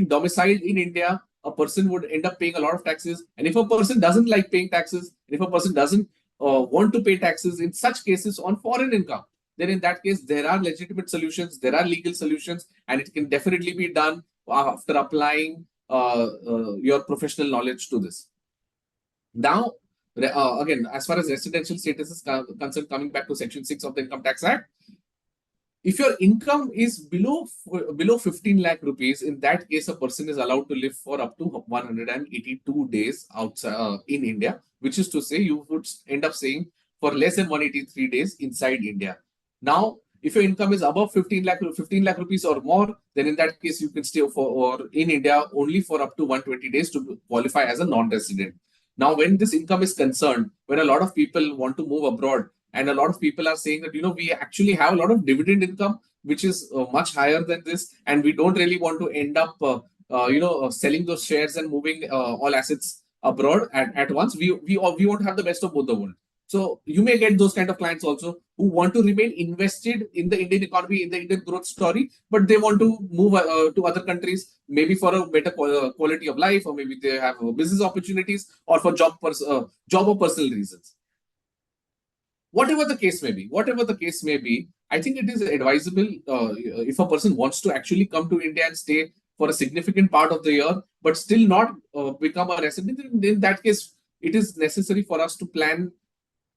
domiciled in India, a person would end up paying a lot of taxes. And if a person doesn't like paying taxes, if a person doesn't want to pay taxes in such cases on foreign income, then in that case, there are legitimate solutions, there are legal solutions, and it can definitely be done after applying your professional knowledge to this. Now, again, as far as residential status is concerned, coming back to Section 6 of the Income Tax Act, if your income is below 15 lakh rupees, in that case, a person is allowed to live for up to 182 days outside in India, which is to say you would end up staying for less than 183 days inside India. Now, if your income is above 15 lakh rupees or more, then in that case, you can stay in India only for up to 120 days to qualify as a non-resident. Now, when this income is concerned, when a lot of people want to move abroad, and a lot of people are saying that, we actually have a lot of dividend income, which is much higher than this, and we don't really want to end up selling those shares and moving all assets abroad at once. We won't have the best of both the world. So you may get those kind of clients also who want to remain invested in the Indian economy, in the Indian growth story, but they want to move to other countries, maybe for a better quality of life, or maybe they have business opportunities, or for job or personal reasons. Whatever the case may be, I think it is advisable if a person wants to actually come to India and stay for a significant part of the year, but still not become a resident. In that case, it is necessary for us to plan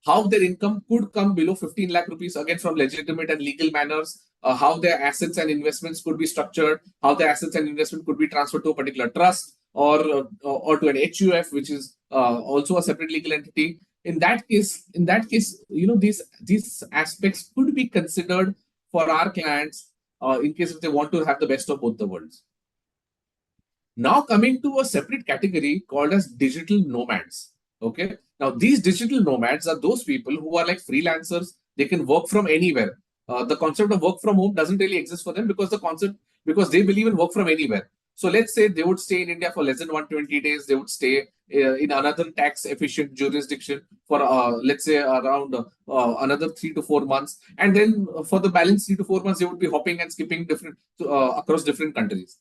how their income could come below 15 lakh rupees, again from legitimate and legal manners, how their assets and investments could be structured, how their assets and investment could be transferred to a particular trust or to an HUF, which is also a separate legal entity. In that case, these aspects could be considered for our clients in case if they want to have the best of both the worlds. Now coming to a separate category called as digital nomads. Okay. Now these digital nomads are those people who are like freelancers. They can work from anywhere. The concept of work from home doesn't really exist for them because they believe in work from anywhere. So let's say they would stay in India for less than 120 days. They would stay in another tax efficient jurisdiction for let's say around another 3 to 4 months. And then for the balance 3 to 4 months, they would be hopping and skipping across different countries.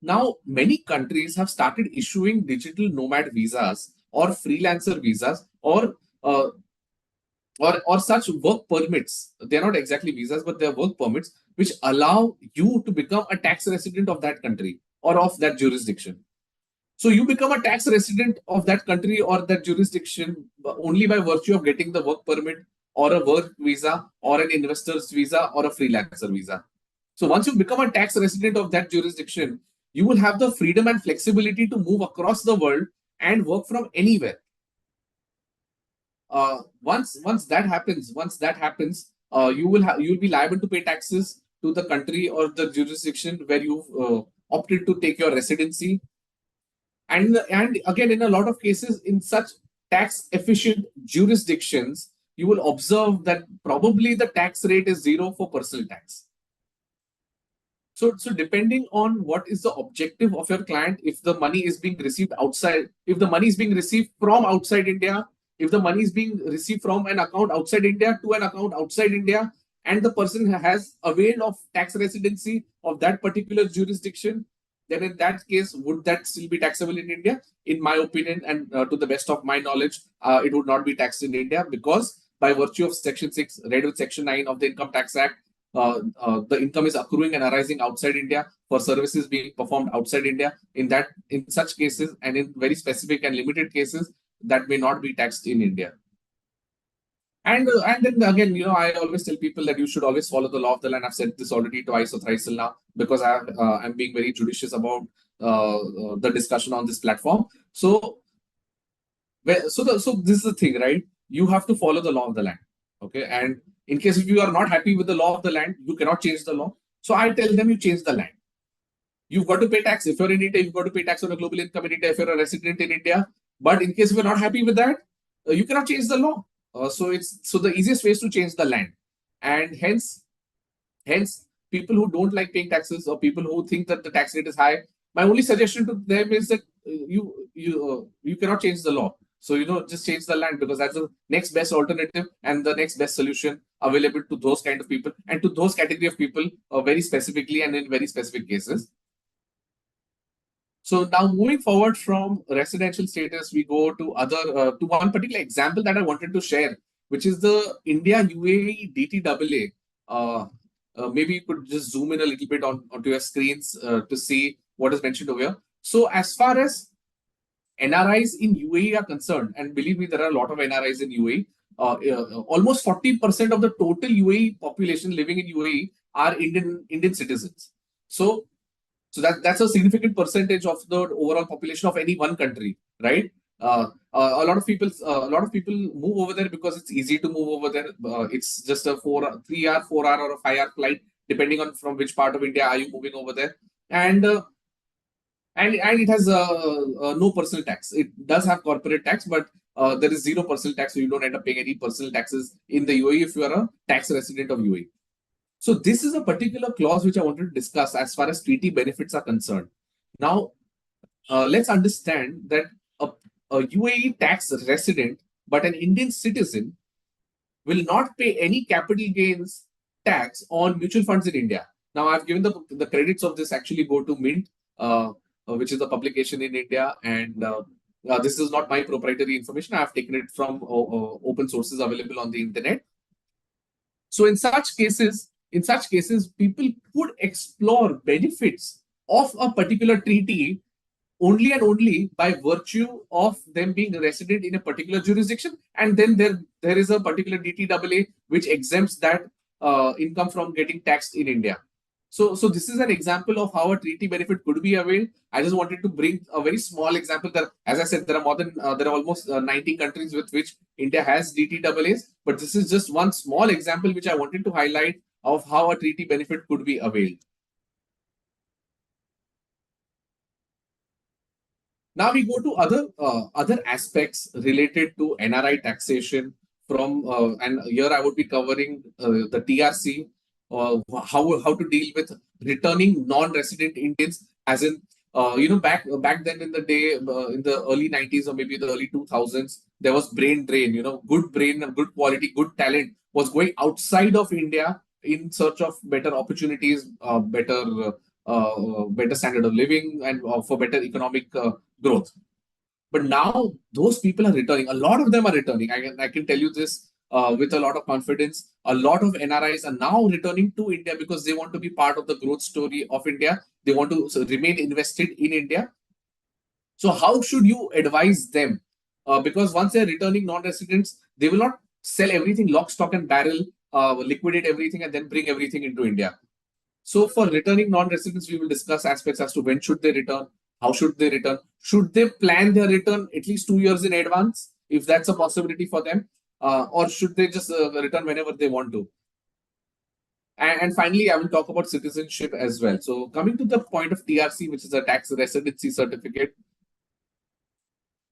Now, many countries have started issuing digital nomad visas or freelancer visas or such work permits. They're not exactly visas, but they're work permits which allow you to become a tax resident of that country or of that jurisdiction. So you become a tax resident of that country or that jurisdiction only by virtue of getting the work permit or a work visa or an investor's visa or a freelancer visa. So once you become a tax resident of that jurisdiction, you will have the freedom and flexibility to move across the world and work from anywhere. Once that happens, you'll be liable to pay taxes to the country or the jurisdiction where you've opted to take your residency. And again, in a lot of cases, in such tax efficient jurisdictions, you will observe that probably the tax rate is 0 for personal tax. So depending on what is the objective of your client, if the money is being received outside, if the money is being received from outside India, if the money is being received from an account outside India to an account outside India, and the person has availed of tax residency of that particular jurisdiction, then in that case, would that still be taxable in India? In my opinion, and to the best of my knowledge, it would not be taxed in India because by virtue of Section 6, read with Section 9 of the Income Tax Act, the income is accruing and arising outside India for services being performed outside India. In such cases, and in very specific and limited cases, that may not be taxed in India. And then again, I always tell people that you should always follow the law of the land. I've said this already twice or thrice till now because I'm being very judicious about the discussion on this platform. So this is the thing, right? You have to follow the law of the land. Okay, and in case if you are not happy with the law of the land, you cannot change the law. So I tell them you change the land. You've got to pay tax. If you're in India, you've got to pay tax on a global income in India if you're a resident in India. But in case you're not happy with that, you cannot change the law. So the easiest way is to change the land. And hence, people who don't like paying taxes or people who think that the tax rate is high, my only suggestion to them is that you cannot change the law. So, just change the land because that's the next best alternative and the next best solution available to those kind of people and to those category of people very specifically and in very specific cases. So now moving forward from residential status, we go to to one particular example that I wanted to share, which is the India UAE DTAA. Maybe you could just zoom in a little bit onto your screens to see what is mentioned over here. So as far as NRIs in UAE are concerned, and believe me, there are a lot of NRIs in UAE. Almost 40% of the total UAE population living in UAE are Indian citizens. So that's a significant percentage of the overall population of any one country, right? A lot of people move over there because it's easy to move over there. It's just a 3 hour, 4 hour, or a 5 hour flight, depending on from which part of India are you moving over there. And it has no personal tax. It does have corporate tax, but there is 0 personal tax, so you don't end up paying any personal taxes in the UAE if you are a tax resident of UAE. So this is a particular clause which I wanted to discuss as far as treaty benefits are concerned. Now, let's understand that a UAE tax resident but an Indian citizen will not pay any capital gains tax on mutual funds in India. Now, I've given the credits of this actually go to Mint, which is a publication in India, and this is not my proprietary information. I've taken it from open sources available on the internet. So, in such cases, people could explore benefits of a particular treaty only and only by virtue of them being resident in a particular jurisdiction, and then there is a particular DTAA which exempts that income from getting taxed in India. So this is an example of how a treaty benefit could be availed. I just wanted to bring a very small example. That, as I said, there are almost 90 countries with which India has DTAAs, but this is just one small example which I wanted to highlight of how a treaty benefit could be availed. Now we go to other aspects related to NRI taxation and here I would be covering the TRC, how to deal with returning non-resident Indians, as in back then in the day, in the early 90s or maybe the early 2000s, there was brain drain. Good brain, good quality, good talent was going outside of India in search of better opportunities, better standard of living, and for better economic growth. But now those people are returning. A lot of them are returning. I can tell you this with a lot of confidence. A lot of NRIs are now returning to India because they want to be part of the growth story of India. They want to remain invested in India. So how should you advise them? Because once they're returning non-residents, they will not sell everything lock, stock and barrel, liquidate everything and then bring everything into India. So for returning non-residents, we will discuss aspects as to when should they return, how should they return, should they plan their return at least 2 years in advance, if that's a possibility for them, or should they just return whenever they want to. And finally, I will talk about citizenship as well. So coming to the point of TRC, which is a tax residency certificate.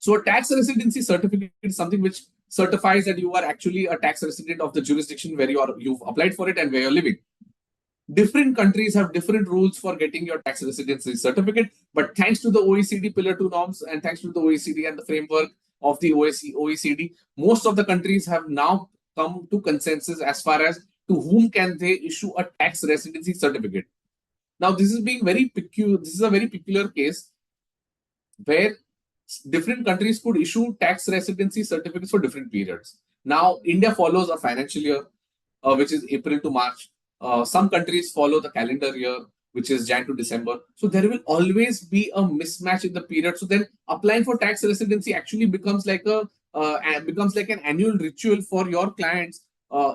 So a tax residency certificate is something which certifies that you are actually a tax resident of the jurisdiction where you've applied for it and where you're living. Different countries have different rules for getting your tax residency certificate, but thanks to the OECD Pillar 2 norms and thanks to the OECD and the framework of the OECD, most of the countries have now come to consensus as far as to whom can they issue a tax residency certificate. Now, this is a very peculiar case where different countries could issue tax residency certificates for different periods. Now, India follows a financial year, which is April to March. Some countries follow the calendar year, which is Jan to December. So there will always be a mismatch in the period. So then applying for tax residency actually becomes like an annual ritual for your clients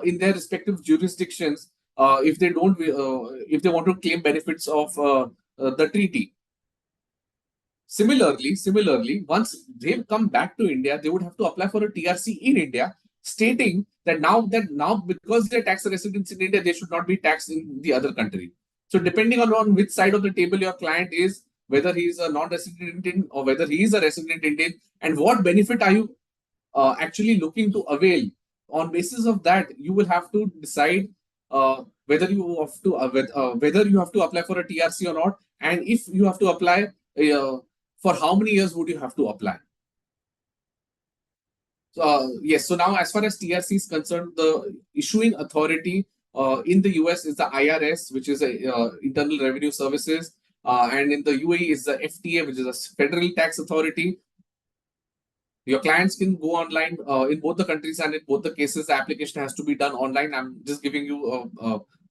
in their respective jurisdictions if they want to claim benefits of the treaty. Similarly, once they come back to India, they would have to apply for a TRC in India, stating that now because they're tax residents in India, they should not be taxed in the other country. So depending on which side of the table your client is, whether he is a non-resident Indian or whether he is a resident Indian, and what benefit are you actually looking to avail, on basis of that, you will have to decide whether you have to apply for a TRC or not, and if you have to apply, for how many years would you have to apply? Yes, so now as far as TRC is concerned, the issuing authority in the US is the IRS, which is Internal Revenue Services, and in the UAE is the FTA, which is a Federal Tax Authority. Your clients can go online in both the countries, and in both the cases, the application has to be done online. I'm just giving you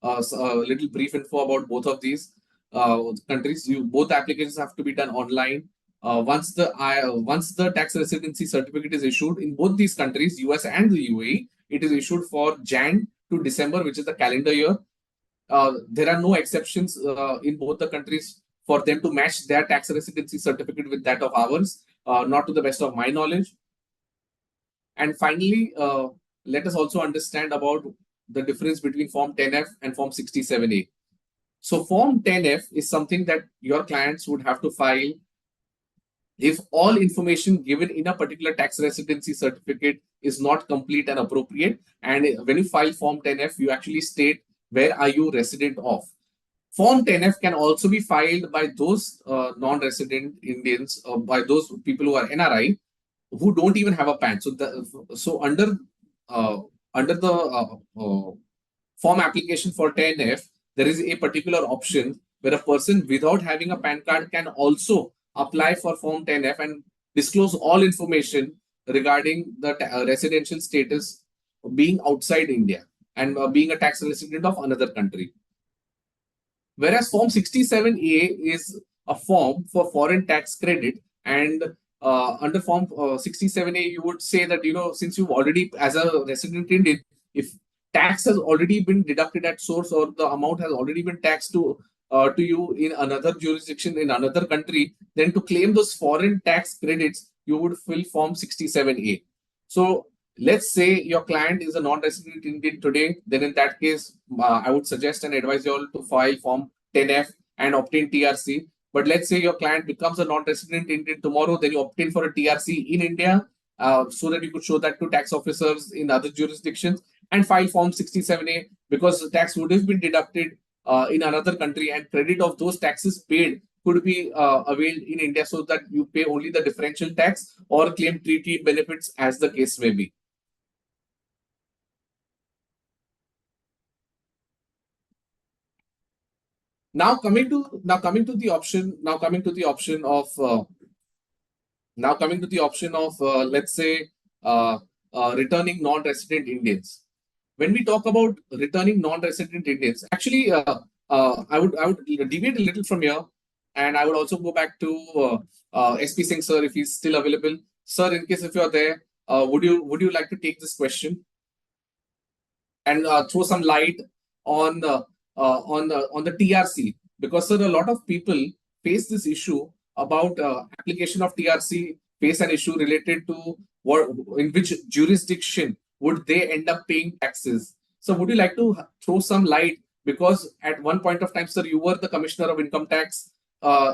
a little brief info about both of these countries. Both applications have to be done online. Once the tax residency certificate is issued in both these countries, US and the UAE, it is issued for Jan to December, which is the calendar year. There are no exceptions in both the countries for them to match their tax residency certificate with that of ours, not to the best of my knowledge. And finally, let us also understand about the difference between Form 10F and Form 67A. So Form 10F is something that your clients would have to file if all information given in a particular tax residency certificate is not complete and appropriate. And when you file Form 10F, you actually state where are you resident of. Form 10F can also be filed by those non-resident Indians, or by those people who are NRI, who don't even have a PAN. So uh, under the form application for 10F, there is a particular option where a person without having a PAN card can also apply for Form 10F and disclose all information regarding the residential status being outside India and being a tax resident of another country. Whereas Form 67A is a form for foreign tax credit, and under Form 67A, you would say that, since you've already, as a resident Indian, if tax has already been deducted at source or the amount has already been taxed to you in another jurisdiction in another country, then to claim those foreign tax credits, you would fill Form 67A. So let's say your client is a non-resident Indian today, then in that case, I would suggest and advise you all to file Form 10F and obtain TRC. But let's say your client becomes a non-resident Indian tomorrow, then you obtain for a TRC in India, so that you could show that to tax officers in other jurisdictions, and file Form 67A, because the tax would have been deducted in another country, and credit of those taxes paid could be availed in India, so that you pay only the differential tax or claim treaty benefits as the case may be. Now coming to the option of let's say returning non-resident Indians. When we talk about returning non-resident Indians, actually, I would deviate a little from here, and I would also go back to SP Singh sir, if he's still available. Sir, in case if you're there, would you like to take this question and throw some light on the TRC? Because sir, a lot of people face this issue about application of TRC, face an issue related to in which jurisdiction would they end up paying taxes. So would you like to throw some light? Because at one point of time, sir, you were the Commissioner of Income Tax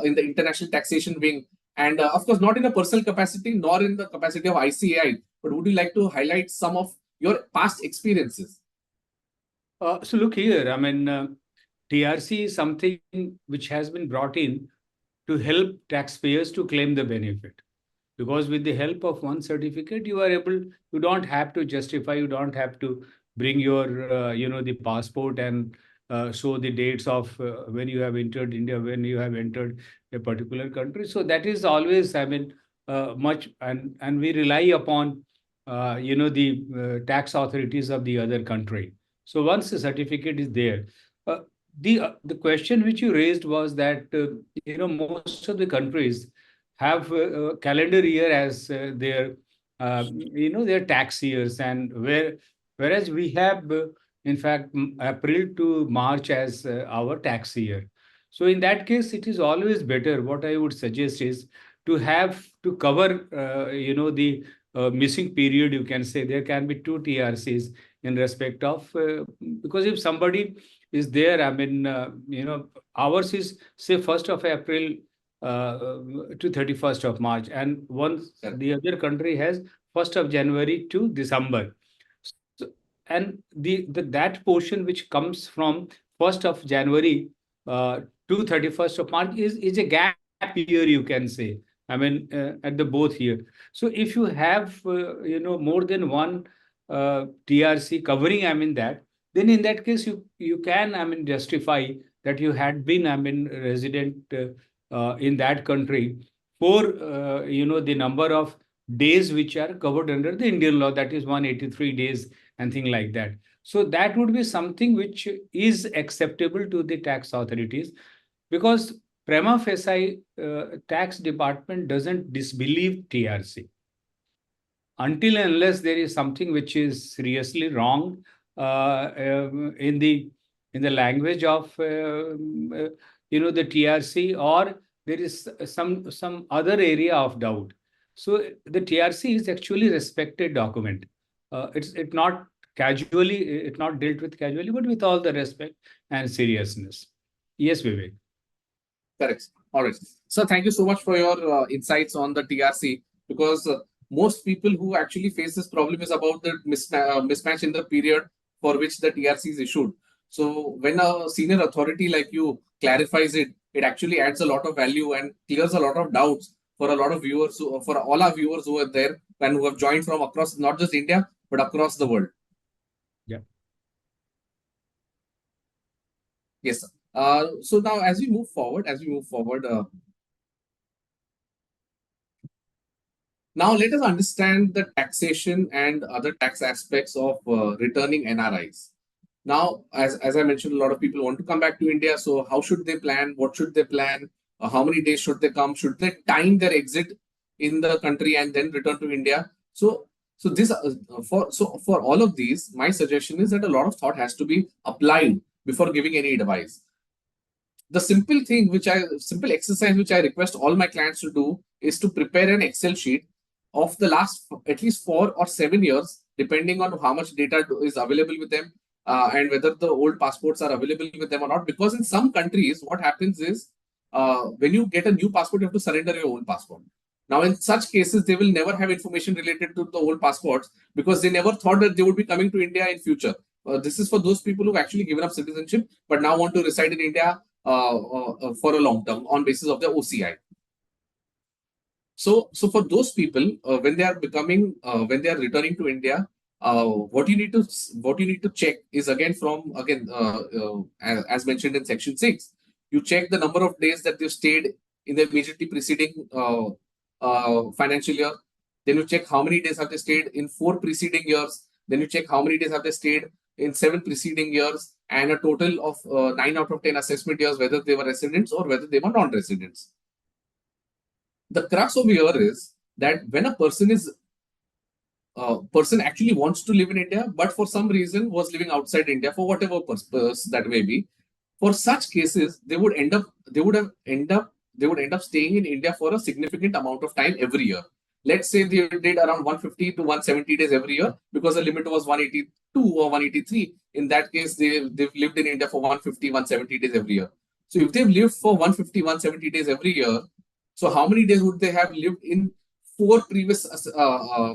in the International Taxation Wing. And of course, not in a personal capacity, nor in the capacity of ICAI, but would you like to highlight some of your past experiences? So look here, I mean, TRC is something which has been brought in to help taxpayers to claim the benefit. Because with the help of one certificate, you don't have to justify, you don't have to bring your, the passport and show the dates of when you have entered India, when you have entered a particular country. So that is always, I mean, much, and we rely upon, the tax authorities of the other country. So once the certificate is there, the question which you raised was that, most of the countries have a calendar year as their their tax years, and whereas we have in fact April to March as our tax year. So in that case, it is always better, what I would suggest is to have to cover the missing period. You can say there can be two TRCs in respect of because if somebody is there, I mean, ours is say 1st of April to 31st of March, and once the other country has 1st of January to December. So, and that portion which comes from 1st of January to 31st of March is a gap year, you can say. I mean, at the both here. So if you have more than one TRC covering, I mean that, then in that case you can, I mean, justify that you had been, I mean, resident in that country for the number of days which are covered under the Indian law, that is 183 days and thing like that. So that would be something which is acceptable to the tax authorities, because prima facie tax department doesn't disbelieve TRC until and unless there is something which is seriously wrong in the language of the TRC, or there is some other area of doubt. So the TRC is actually respected document. It's not dealt with casually, but with all the respect and seriousness. Yes, Vivek. Correct. All right. So thank you so much for your insights on the TRC, because most people who actually face this problem is about the mismatch in the period for which the TRC is issued. So when a senior authority like you clarifies it, it actually adds a lot of value and clears a lot of doubts for a lot of viewers, for all our viewers who are there and who have joined from across not just India, but across the world. Yeah. Yes, sir. So now as we move forward, now let us understand the taxation and other tax aspects of returning NRIs. Now, as I mentioned, a lot of people want to come back to India. So how should they plan? What should they plan? How many days should they come? Should they time their exit in the country and then return to India? For all of these, my suggestion is that a lot of thought has to be applied before giving any advice. The simple exercise which I request all my clients to do is to prepare an Excel sheet of the last at least 4 or 7 years, depending on how much data is available with them, and whether the old passports are available with them or not. Because in some countries, what happens is when you get a new passport, you have to surrender your old passport. Now, in such cases, they will never have information related to the old passports because they never thought that they would be coming to India in future. This is for those people who've actually given up citizenship but now want to reside in India for a long term on basis of their OCI. So for those people, when they are returning to India, what you need to check is as mentioned in section 6, you check the number of days that they stayed in the immediately preceding financial year. Then you check how many days have they stayed in 4 preceding years. Then you check how many days have they stayed in 7 preceding years, and a total of 9 out of 10 assessment years, whether they were residents or whether they were non-residents. The crux over here is that when a person actually wants to live in India, but for some reason was living outside India for whatever purpose that may be, for such cases, they would end up staying in India for a significant amount of time every year. Let's say they did around 150 to 170 days every year because the limit was 182 or 183. In that case, they've lived in India for 150, 170 days every year. So if they've lived for 150, 170 days every year, so how many days would they have lived in 4 previous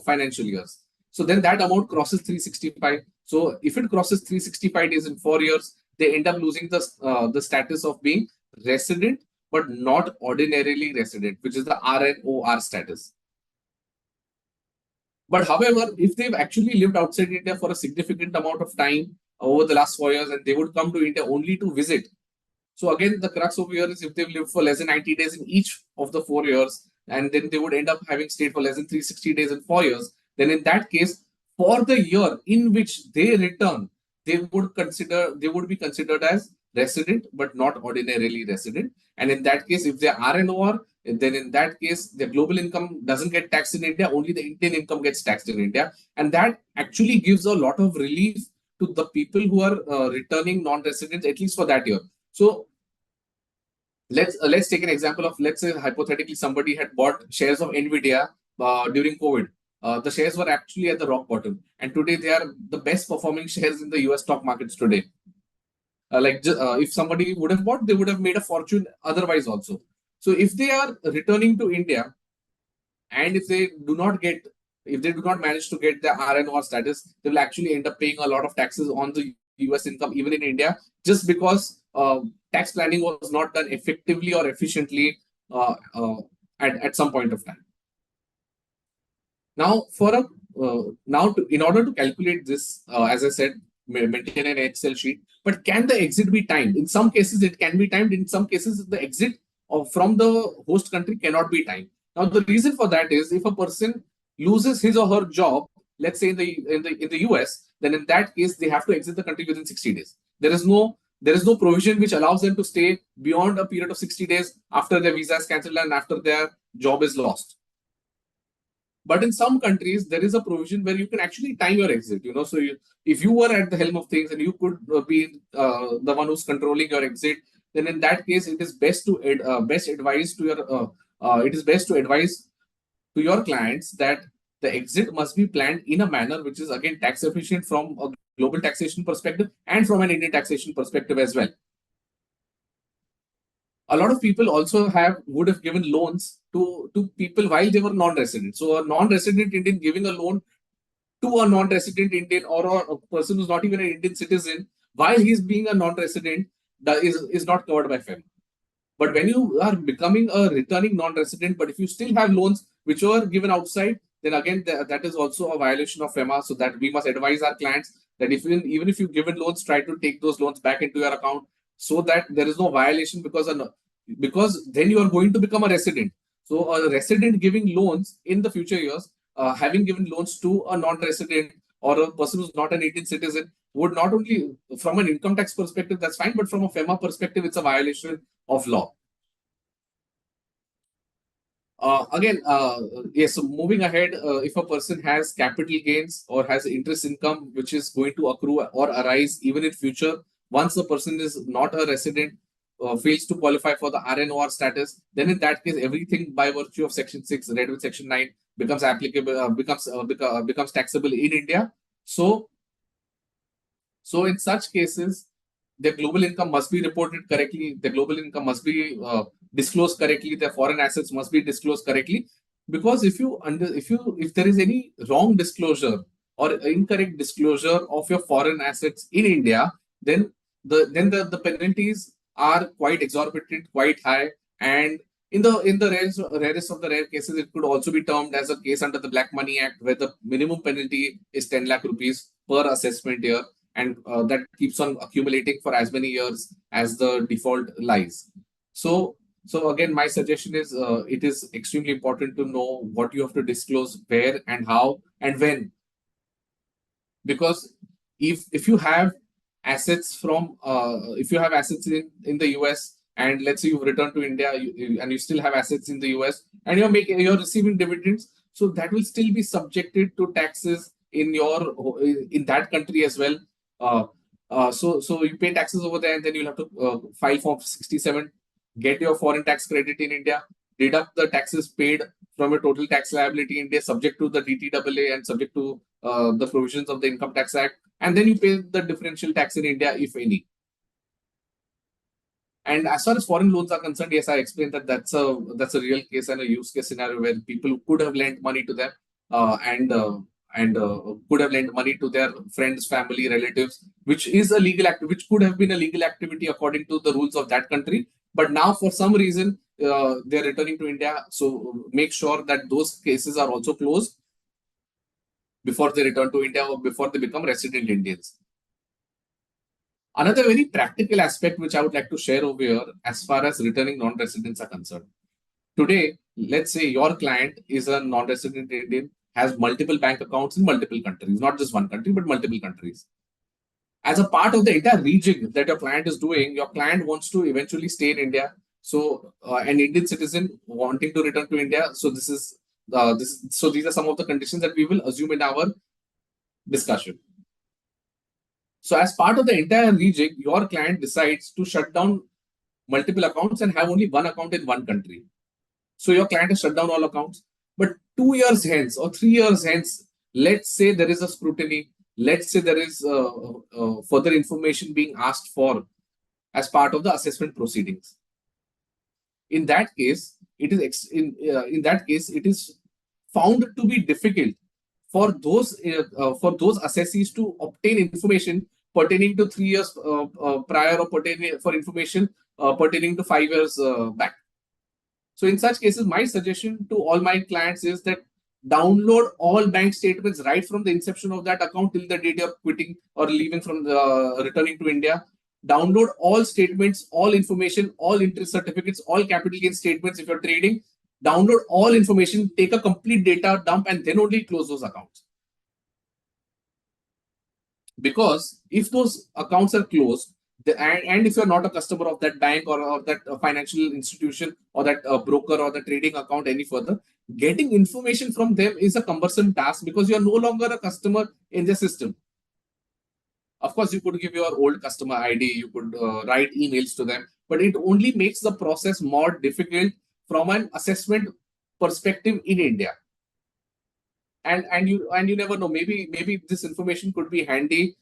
financial years? So then that amount crosses 365. So if it crosses 365 days in 4 years, they end up losing the status of being resident, but not ordinarily resident, which is the RNOR status. But however, if they've actually lived outside India for a significant amount of time over the last 4 years, and they would come to India only to visit. So again, the crux over here is if they've lived for less than 90 days in each of the 4 years, and then they would end up having stayed for less than 360 days in 4 years, then in that case, for the year in which they return, they would be considered as resident, but not ordinarily resident. And in that case, if they are RNOR, then in that case, the global income doesn't get taxed in India, only the Indian income gets taxed in India. And that actually gives a lot of relief to the people who are returning non-residents, at least for that year. So let's take an example of, let's say hypothetically somebody had bought shares of Nvidia during COVID. The shares were actually at the rock bottom, and today they are the best performing shares in the US stock markets today. If somebody would have bought, they would have made a fortune otherwise also. So if they are returning to India, and if they do not manage to get the RNOR status, they will actually end up paying a lot of taxes on the US income, even in India, just because tax planning was not done effectively or efficiently at some point of time. Now, in order to calculate this, as I said, maintain an Excel sheet. But can the exit be timed? In some cases, it can be timed. In some cases, the exit from the host country cannot be timed. Now, the reason for that is if a person loses his or her job, let's say in the US, then in that case they have to exit the country within 60 days. There is no provision which allows them to stay beyond a period of 60 days after their visa is cancelled and after their job is lost. But in some countries, there is a provision where you can actually time your exit. So if you were at the helm of things and you could be the one who's controlling your exit, then in that case, it is best to advise to your clients that the exit must be planned in a manner which is again tax efficient from a global taxation perspective and from an Indian taxation perspective as well. A lot of people also would have given loans to people while they were non-resident. So a non-resident Indian giving a loan to a non-resident Indian or a person who's not even an Indian citizen while he's being a non-resident, that is not covered by FEMA. But when you are becoming a returning non-resident, but if you still have loans which were given outside, then again that is also a violation of FEMA. So that we must advise our clients that even if you've given loans, try to take those loans back into your account so that there is no violation, because then you are going to become a resident. So a resident giving loans in the future years, having given loans to a non-resident or a person who's not an Indian citizen, would not only from an income tax perspective, that's fine, but from a FEMA perspective, it's a violation of law. Yes, so moving ahead, if a person has capital gains or has interest income which is going to accrue or arise even in future, once the person is not a resident, fails to qualify for the RNOR status, then in that case, everything by virtue of Section 6, read with Section 9, becomes applicable, becomes taxable in India. So in such cases, their global income must be reported correctly. The global income must be disclosed correctly. Their foreign assets must be disclosed correctly. Because if there is any wrong disclosure or incorrect disclosure of your foreign assets in India, then the penalties are quite exorbitant, quite high, and in the rarest of the rare cases, it could also be termed as a case under the Black Money Act, where the minimum penalty is 10 lakh rupees per assessment year, and that keeps on accumulating for as many years as the default lies. So again, my suggestion is it is extremely important to know what you have to disclose, where and how and when, because if you have assets in the US, and let's say you've returned to India and you still have assets in the US and you're receiving dividends, so that will still be subjected to taxes in that country as well. So you pay taxes over there, and then you'll have to file Form 67, get your foreign tax credit in India, deduct the taxes paid from your total tax liability in India, subject to the DTAA and subject to the provisions of the Income Tax Act, and then you pay the differential tax in India, if any. And as far as foreign loans are concerned, yes, I explained that that's a real case and a use case scenario where people could have lent money to them and could have lent money to their friends, family, relatives, which is a legal act, which could have been a legal activity according to the rules of that country. But now, for some reason, they're returning to India. So make sure that those cases are also closed before they return to India or before they become resident Indians. Another very practical aspect which I would like to share over here as far as returning non-residents are concerned. Today, let's say your client is a non-resident Indian, has multiple bank accounts in multiple countries, not just one country, but multiple countries. As a part of the entire rejigging that your client is doing, your client wants to eventually stay in India. So an Indian citizen wanting to return to India. So these are some of the conditions that we will assume in our discussion. So as part of the entire rejig, your client decides to shut down multiple accounts and have only one account in one country. So your client has shut down all accounts. But 2 years hence or 3 years hence, let's say there is a scrutiny. Let's say there is further information being asked for as part of the assessment proceedings. In that case, it is found to be difficult for those assessees to obtain information pertaining to 3 years prior or for information pertaining to 5 years back. So in such cases, my suggestion to all my clients is that download all bank statements right from the inception of that account till the date you're quitting or leaving from returning to India. Download all statements, all information, all interest certificates, all capital gain statements if you're trading. Download all information, take a complete data dump, and then only close those accounts. Because if those accounts are closed, and if you're not a customer of that bank or that financial institution or that broker or the trading account any further, getting information from them is a cumbersome task because you're no longer a customer in the system. Of course, you could give your old customer ID, you could write emails to them, but it only makes the process more difficult from an assessment perspective in India. And you never know, maybe this information could be handy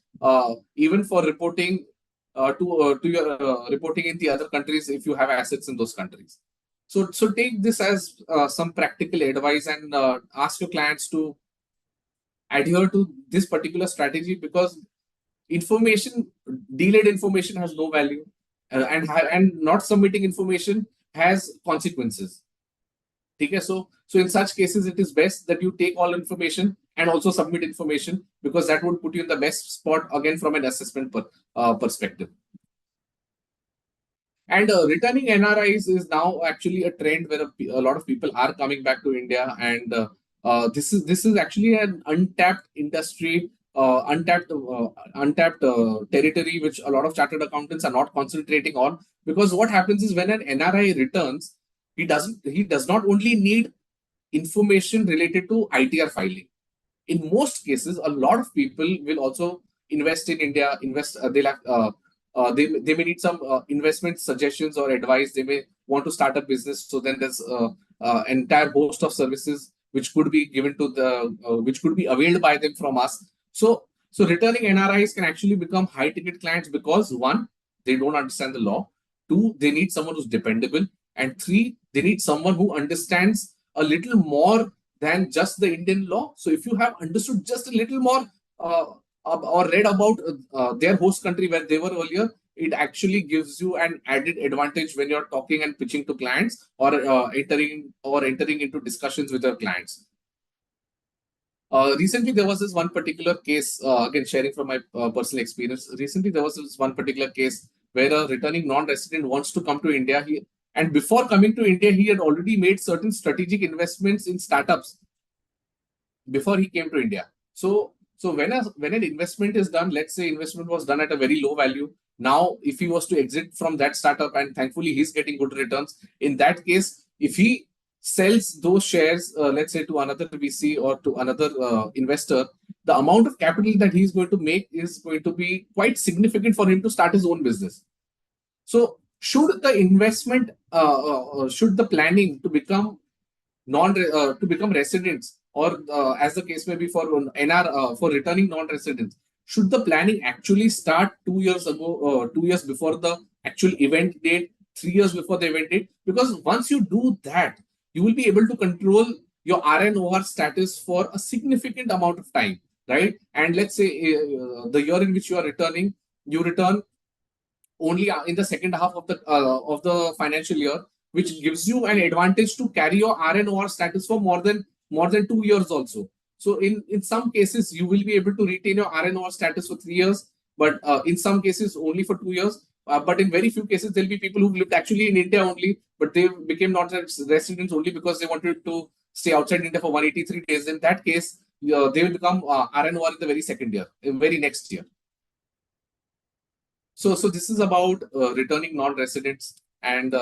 even for reporting to your reporting in the other countries if you have assets in those countries. So take this as some practical advice and ask your clients to adhere to this particular strategy, because delayed information has no value, and not submitting information has consequences. Okay, so in such cases, it is best that you take all information and also submit information, because that would put you in the best spot again from an assessment perspective. And returning NRIs is now actually a trend where a lot of people are coming back to India, and this is actually an untapped industry, untapped territory, which a lot of chartered accountants are not concentrating on. Because what happens is, when an NRI returns, he does not only need information related to ITR filing. In most cases, a lot of people will also invest in India. They may need some investment suggestions or advice. They may want to start a business. So then there's an entire host of services which could be given to which could be availed by them from us. So returning NRIs can actually become high ticket clients, because one, they don't understand the law. Two, they need someone who's dependable. And three, they need someone who understands a little more than just the Indian law. So if you have understood just a little more or read about their host country where they were earlier, it actually gives you an added advantage when you're talking and pitching to clients, or entering into discussions with your clients. Recently, there was this one particular case, again, sharing from my personal experience. Recently, there was this one particular case where a returning non-resident wants to come to India. And before coming to India, he had already made certain strategic investments in startups before he came to India. So when an investment is done, let's say investment was done at a very low value. Now, if he was to exit from that startup, and thankfully he's getting good returns, in that case, if he sells those shares, let's say to another VC or to another investor, the amount of capital that he's going to make is going to be quite significant for him to start his own business. So should the investment, should the planning to become residents, or as the case may be for for returning non-residents, should the planning actually start 2 years ago, 2 years before the actual event date, 3 years before the event date? Because once you do that, you will be able to control your RNOR status for a significant amount of time, right? And let's say the year in which you are returning, you return only in the second half of the financial year, which gives you an advantage to carry your RNOR status for more than 2 years also. So in some cases, you will be able to retain your RNOR status for 3 years, but in some cases only for 2 years. But in very few cases, there'll be people who lived actually in India only, but they became non-residents only because they wanted to stay outside India for 183 days. In that case, they will become RNOR in the very second year, very next year. So this is about returning non-residents, and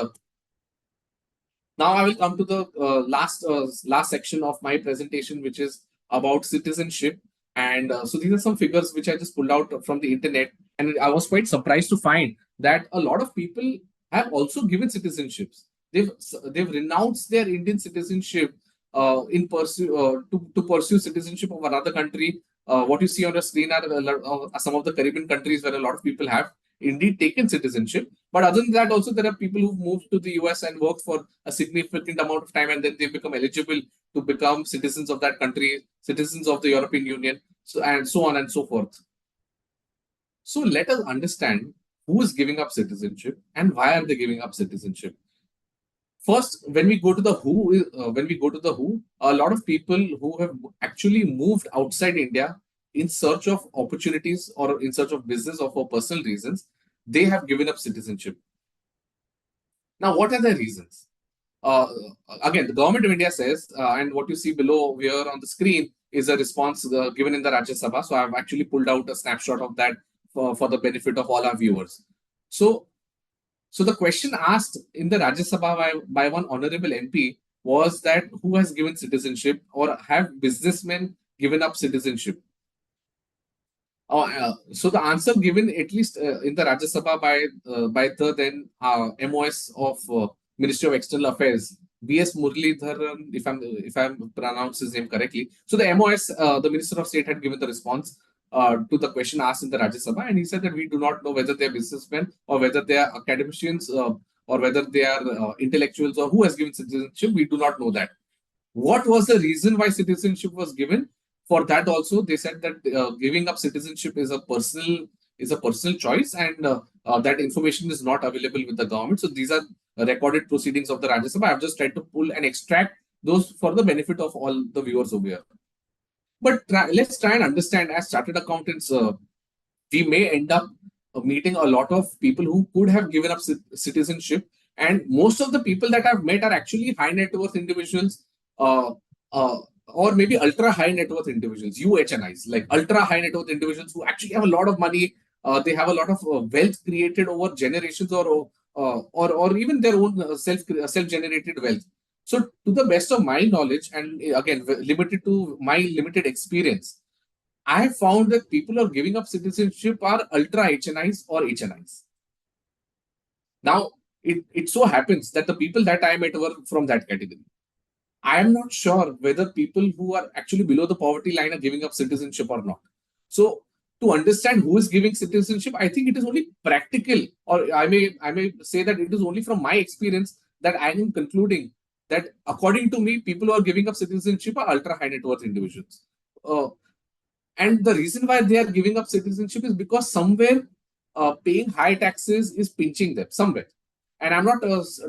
now I will come to the last section of my presentation, which is about citizenship. And so these are some figures which I just pulled out from the internet, and I was quite surprised to find that a lot of people have also given citizenships. They've renounced their Indian citizenship to pursue citizenship of another country. What you see on the screen are some of the Caribbean countries where a lot of people have indeed taken citizenship. But other than that, also there are people who've moved to the US and worked for a significant amount of time, and then they become eligible to become citizens of that country, citizens of the European Union, and so on and so forth. So let us understand who is giving up citizenship and why are they giving up citizenship. First, when we go to the who, a lot of people who have actually moved outside India in search of opportunities or in search of business or for personal reasons, they have given up citizenship. Now, what are the reasons? Again, the government of India says, and what you see below here on the screen is a response given in the Rajya Sabha. So I've actually pulled out a snapshot of that for the benefit of all our viewers. So the question asked in the Rajya Sabha by one honorable MP was that who has given citizenship, or have businessmen given up citizenship? So the answer given, at least in the Rajya Sabha by the then MOS of Ministry of External Affairs, B.S. Muralidharan, if I'm pronounced his name correctly. So the MOS, the Minister of State, had given the response to the question asked in the Rajya Sabha, and he said that we do not know whether they are businessmen or whether they are academicians or whether they are intellectuals, or who has given citizenship. We do not know that. What was the reason why citizenship was given? For that also, they said that giving up citizenship is a personal is a personal choice, and that information is not available with the government. So these are recorded proceedings of the Rajya Sabha. I've just tried to pull and extract those for the benefit of all the viewers over here. But let's try and understand, as chartered accountants, we may end up meeting a lot of people who could have given up citizenship. And most of the people that I've met are actually high net worth individuals, uh, or maybe ultra high net worth individuals, UHNIs, like ultra high net worth individuals who actually have a lot of money. They have a lot of wealth created over generations, or even their own self-generated wealth. So, to the best of my knowledge, and again, limited to my limited experience, I have found that people who are giving up citizenship are ultra HNIs or HNIs. Now, it so happens that the people that I met were from that category. I am not sure whether people who are actually below the poverty line are giving up citizenship or not. So, to understand who is giving citizenship, I think it is only practical, or I may say that it is only from my experience that I am concluding that, according to me, people who are giving up citizenship are ultra high net worth individuals. And the reason why they are giving up citizenship is because somewhere paying high taxes is pinching them somewhere. And I'm not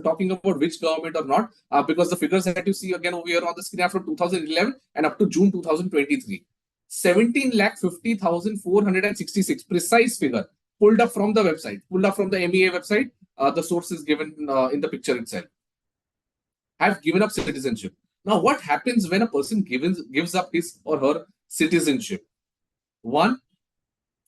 talking about which government or not, because the figures that you see again over here on the screen are from 2011 and up to June 2023. 17,50,466, precise figure, pulled up from the website, pulled up from the MEA website. The source is given in the picture itself. Have given up citizenship. Now, what happens when a person gives up his or her citizenship? One,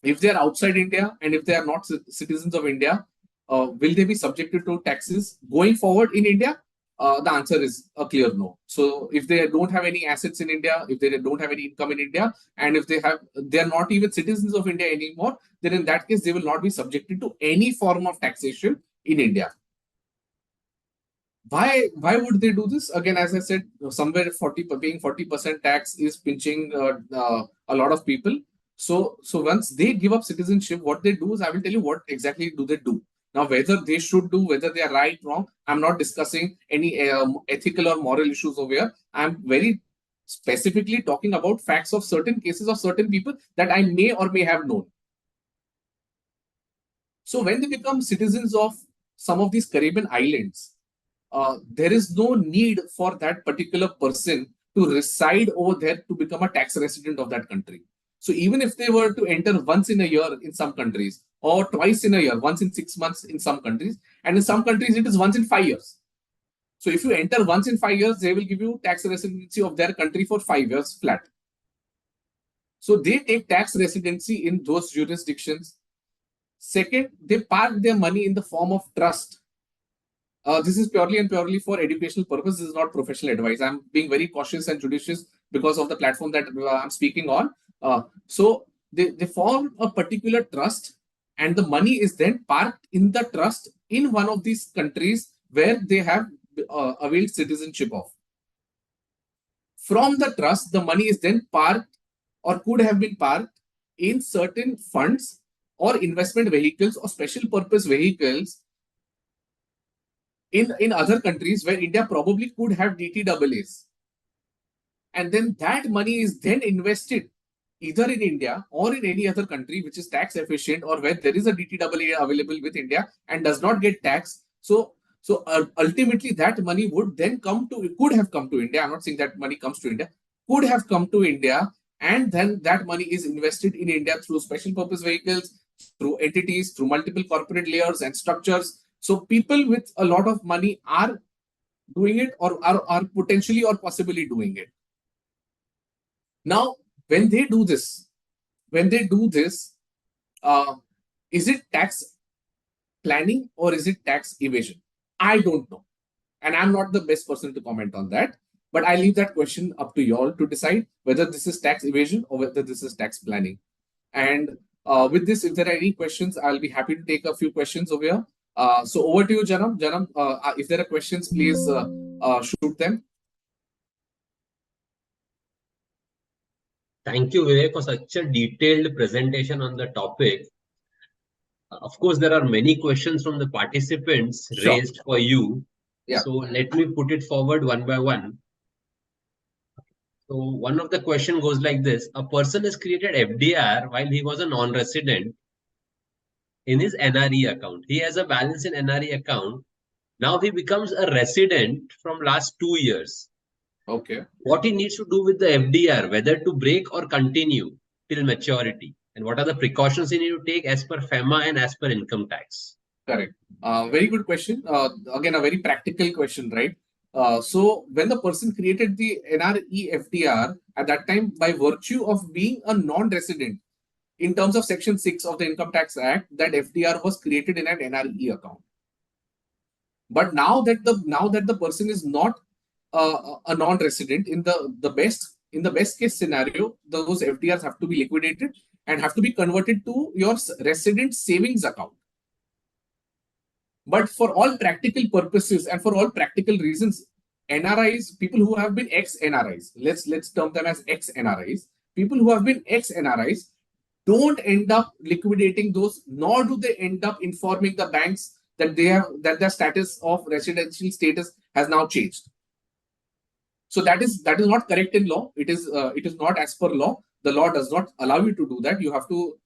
if they are outside India and if they are not citizens of India, will they be subjected to taxes going forward in India? The answer is a clear no. So if they don't have any assets in India, if they don't have any income in India, and if they are not even citizens of India anymore, then in that case, they will not be subjected to any form of taxation in India. Why would they do this? Again, as I said, somewhere paying 40% tax is pinching a lot of people. So once they give up citizenship, what they do is, I will tell you what exactly do they do. Now, whether they should do, whether they are right, wrong, I'm not discussing any ethical or moral issues over here. I'm very specifically talking about facts of certain cases of certain people that I may or may have known. So when they become citizens of some of these Caribbean islands, there is no need for that particular person to reside over there to become a tax resident of that country. So even if they were to enter once in a year in some countries, or twice in a year, once in 6 months in some countries, and in some countries it is once in 5 years. So if you enter once in 5 years, they will give you tax residency of their country for 5 years flat. So they take tax residency in those jurisdictions. Second, they park their money in the form of trust. This is purely and purely for educational purpose. This is not professional advice. I'm being very cautious and judicious because of the platform that I'm speaking on. So they form a particular trust, and the money is then parked in the trust in one of these countries where they have availed citizenship of. From the trust, the money is then parked, or could have been parked, in certain funds or investment vehicles or special purpose vehicles in other countries where India probably could have DTAAs. And then that money is then invested either in India or in any other country which is tax efficient, or where there is a DTAA available with India and does not get taxed. So ultimately that money would then could have come to India. I'm not saying that money comes to India, could have come to India, and then that money is invested in India through special purpose vehicles, through entities, through multiple corporate layers and structures. So people with a lot of money are doing it, or are potentially or possibly doing it. Now, when they do this, is it tax planning or is it tax evasion? I don't know. And I'm not the best person to comment on that. But I leave that question up to you all to decide whether this is tax evasion or whether this is tax planning. And with this, if there are any questions, I'll be happy to take a few questions over here. So over to you, Janam. Janam, if there are questions, please shoot them. Thank you, Vivek, for such a detailed presentation on the topic. Of course, there are many questions from the participants raised for you. Yeah. So let me put it forward one by one. So one of the question goes like this: a person has created FDR while he was a non-resident, in his NRE account. He has a balance in NRE account. Now he becomes a resident from last 2 years. Okay. What he needs to do with the FDR, whether to break or continue till maturity, and what are the precautions he need to take as per FEMA and as per income tax? Correct. Very good question. Again, a very practical question, right? So when the person created the NRE FDR at that time, by virtue of being a non-resident, in terms of Section 6 of the Income Tax Act, that FDR was created in an NRE account. But now that the person is not a non-resident, in the best case scenario, those FDRs have to be liquidated and have to be converted to your resident savings account. But for all practical purposes and for all practical reasons, NRIs, people who have been ex-NRIs, let's term them as ex-NRIs, people who have been ex-NRIs don't end up liquidating those, nor do they end up informing the banks that their status of residential status has now changed. So that is not correct in law. It is not as per law. The law does not allow you to do that. You have to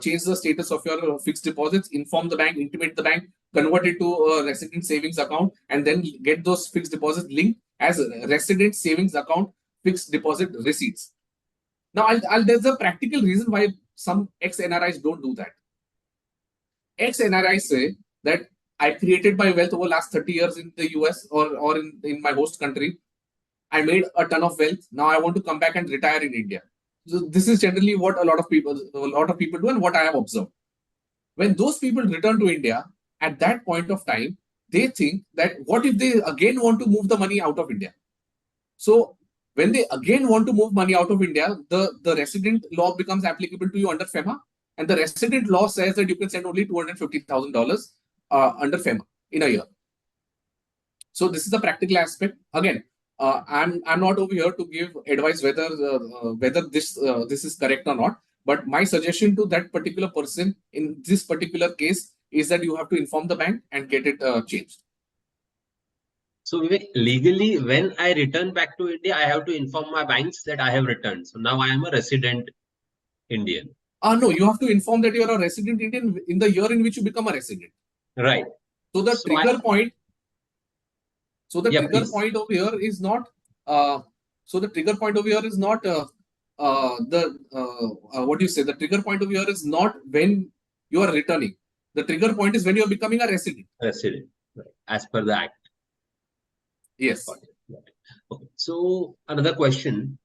change the status of your fixed deposits, inform the bank, intimate the bank, convert it to a resident savings account, and then get those fixed deposits linked as resident savings account fixed deposit receipts. Now, there's a practical reason why some ex-NRIs don't do that. Ex-NRIs say that I created my wealth over the last 30 years in the US or in my host country. I made a ton of wealth. Now I want to come back and retire in India. So this is generally what a lot of people do, and what I have observed. When those people return to India, at that point of time, they think that what if they again want to move the money out of India? So when they again want to move money out of India, the resident law becomes applicable to you under FEMA, and the resident law says that you can send only $250,000 under FEMA in a year. So this is the practical aspect. Again, I'm not over here to give advice whether this is correct or not. But my suggestion to that particular person in this particular case is that you have to inform the bank and get it changed. So Vivek, legally, when I return back to India, I have to inform my banks that I have returned. So now I am a resident Indian. No, you have to inform that you are a resident Indian in the year in which you become a resident. Right. So the trigger point. So the trigger point over here is not. So the trigger point over here is not what do you say? The trigger point over here is not when you are returning. The trigger point is when you are becoming a resident. Resident, right, as per the Act. Yes. Got it. Okay. So another question.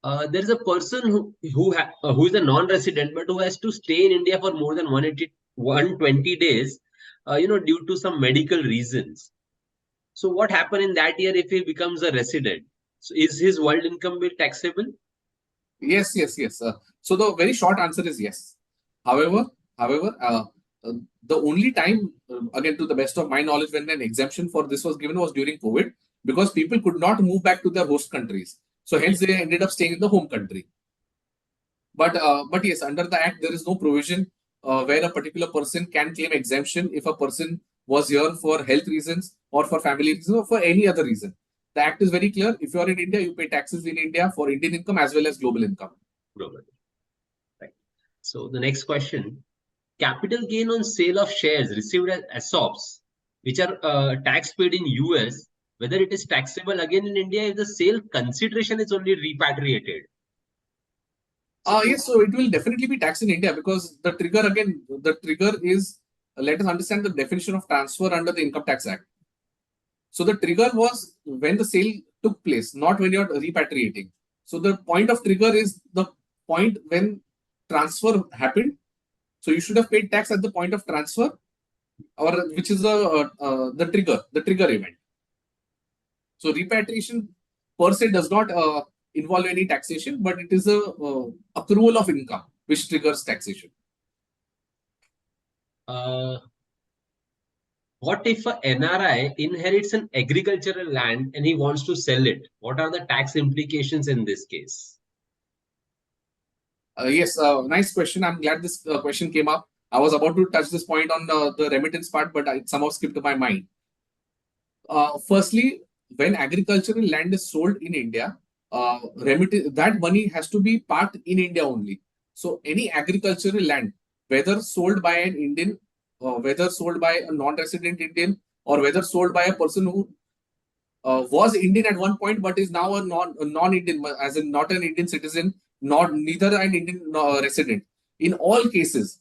There is a person who is a non-resident but who has to stay in India for more than 120 days, due to some medical reasons. So what happened in that year if he becomes a resident? So is his world income bill taxable? Yes. So the very short answer is yes. However, the only time, again, to the best of my knowledge, when an exemption for this was given was during COVID, because people could not move back to their host countries. So hence they ended up staying in the home country. But yes, under the Act, there is no provision where a particular person can claim exemption if a person was here for health reasons or for family reasons or for any other reason. The Act is very clear. If you are in India, you pay taxes in India for Indian income as well as global income. Global. Right. So the next question. Capital gain on sale of shares received as ESOPs, which are tax paid in US, whether it is taxable again in India if the sale consideration is only repatriated. Yes, so it will definitely be taxed in India because the trigger is, let us understand the definition of transfer under the Income Tax Act. So the trigger was when the sale took place, not when you're repatriating. So the point of trigger is the point when transfer happened. So you should have paid tax at the point of transfer, or which is the trigger event. So repatriation per se does not involve any taxation, but it is a accrual of income which triggers taxation. What if a NRI inherits an agricultural land and he wants to sell it? What are the tax implications in this case? Yes, nice question. I'm glad this question came up. I was about to touch this point on the remittance part, but it somehow skipped my mind. Firstly, when agricultural land is sold in India, that money has to be parked in India only. So any agricultural land whether sold by an Indian, whether sold by a non-resident Indian, or whether sold by a person who was Indian at one point but is now a non-Indian, as in not an Indian citizen, neither an Indian resident. In all cases,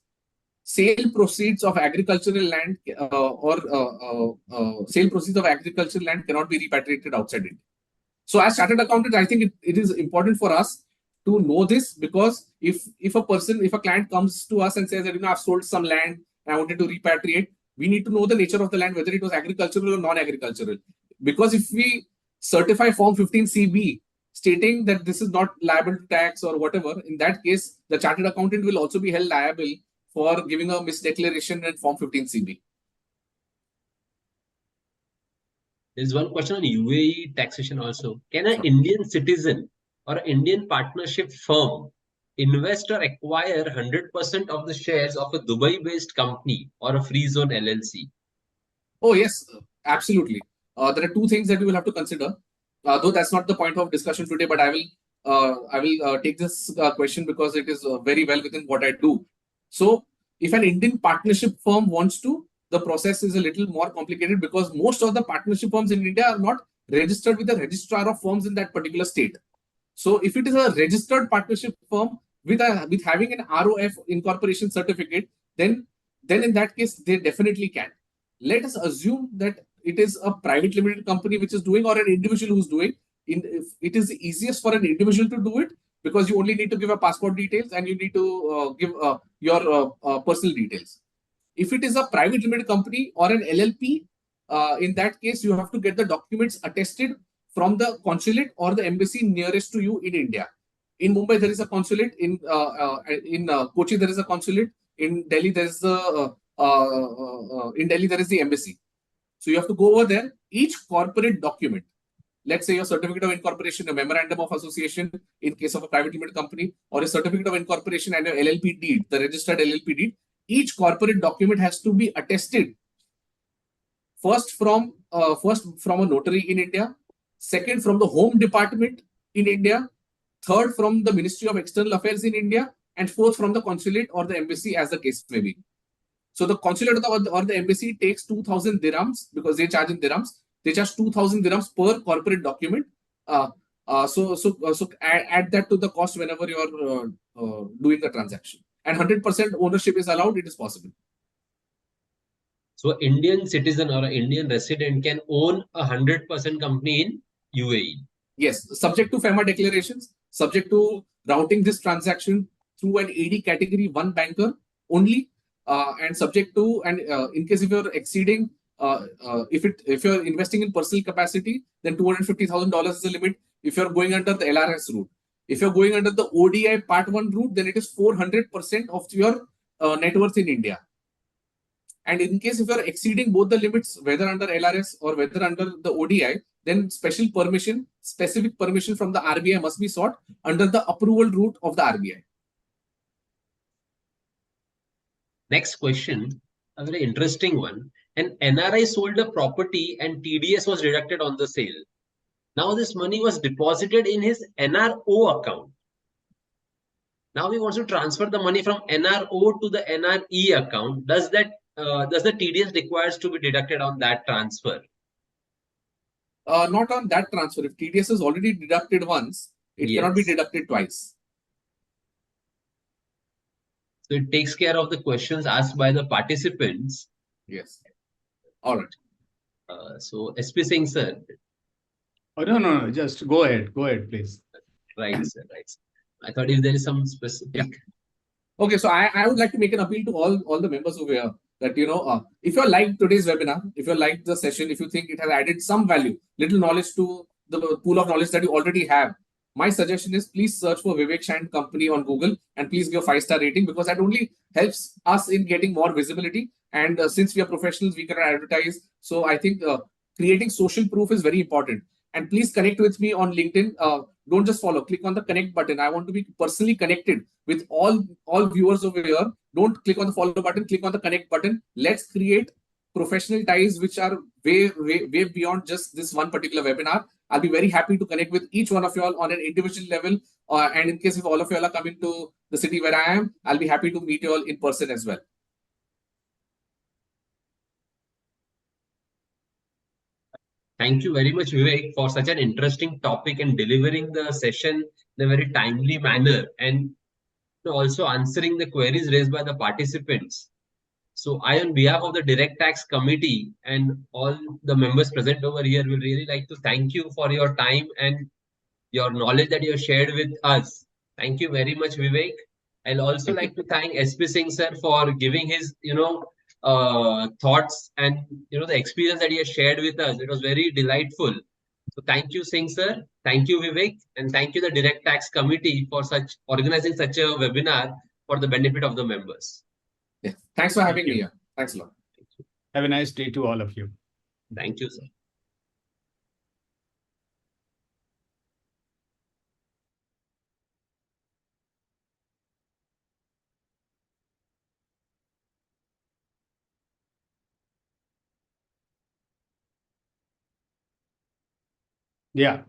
sale proceeds of agricultural land sale proceeds of agricultural land cannot be repatriated outside India. So as chartered accountants, I think it is important for us to know this, because if a client comes to us and says that, I've sold some land and I wanted to repatriate, we need to know the nature of the land, whether it was agricultural or non-agricultural. Because if we certify Form 15CB stating that this is not liable to tax or whatever, in that case, the chartered accountant will also be held liable for giving a misdeclaration in Form 15CB. There's one question on UAE taxation also. Can an Indian citizen or an Indian partnership firm invest or acquire 100% of the shares of a Dubai-based company or a free zone LLC? Oh, yes, absolutely. There are two things that we will have to consider. Though that's not the point of discussion today, but I will take this question because it is very well within what I do. So if an Indian partnership firm wants to, the process is a little more complicated, because most of the partnership firms in India are not registered with the registrar of firms in that particular state. So if it is a registered partnership firm with having an ROF incorporation certificate, then in that case, they definitely can. Let us assume that it is a private limited company which is doing, or an individual who's doing. It is easiest for an individual to do it, because you only need to give a passport details and you need to give your personal details. If it is a private limited company or an LLP, in that case, you have to get the documents attested from the consulate or the embassy nearest to you in India. In Mumbai, there is a consulate. In Kochi, there is a consulate. In Delhi, there is the embassy. So you have to go over there. Each corporate document, let's say your certificate of incorporation, a memorandum of association in case of a private limited company, or a certificate of incorporation and an LLP deed, the registered LLP deed, each corporate document has to be attested first from a notary in India, second from the Home Department in India, third from the Ministry of External Affairs in India, and fourth from the consulate or the embassy, as the case may be. So the consulate or the embassy takes 2,000 dirhams, because they charge in dirhams. They charge 2,000 dirhams per corporate document. So add that to the cost whenever you're doing the transaction. And 100% ownership is allowed. It is possible. So Indian citizen or an Indian resident can own 100% company in UAE. Yes, subject to FEMA declarations, subject to routing this transaction through an AD category 1 banker only, and subject to, and in case if you're exceeding, if you're investing in personal capacity, then $250,000 is the limit. If you're going under the LRS route, if you're going under the ODI Part 1 route, then it is 400% of your net worth in India. And in case if you're exceeding both the limits, whether under LRS or whether under the ODI, then specific permission from the RBI must be sought under the approval route of the RBI. Next question, a very interesting one. An NRI sold a property and TDS was deducted on the sale. Now this money was deposited in his NRO account. Now he wants to transfer the money from NRO to the NRE account. Does the TDS requires to be deducted on that transfer? Not on that transfer. If TDS is already deducted once, it cannot be deducted twice. So it takes care of the questions asked by the participants. Yes. All right. So SP Singh sir. Oh, no. Just go ahead. Go ahead, please. Right, sir. Right. I thought if there is some specific. Yeah. Okay, so I would like to make an appeal to all the members over here that, if you like today's webinar, if you like the session, if you think it has added some value, little knowledge to the pool of knowledge that you already have, my suggestion is please search for Vivek Shah & Company on Google and please give a 5-star rating, because that only helps us in getting more visibility. And since we are professionals, we cannot advertise. So I think creating social proof is very important. And please connect with me on LinkedIn. Don't just follow. Click on the connect button. I want to be personally connected with all viewers over here. Don't click on the follow button. Click on the connect button. Let's create professional ties which are way beyond just this one particular webinar. I'll be very happy to connect with each one of you all on an individual level. And in case if all of you all are coming to the city where I am, I'll be happy to meet you all in person as well. Thank you very much, Vivek, for such an interesting topic and delivering the session in a very timely manner, and also answering the queries raised by the participants. So I, on behalf of the Direct Tax Committee and all the members present over here, will really like to thank you for your time and your knowledge that you have shared with us. Thank you very much, Vivek. I'll also like to thank SP Singh sir for giving his, thoughts and the experience that he has shared with us. It was very delightful. So thank you, Singh sir. Thank you, Vivek, and thank you, the Direct Tax Committee, for organizing such a webinar for the benefit of the members. Yeah. Thanks for having me here. Thanks a lot. Have a nice day to all of you. Thank you, sir. Yeah.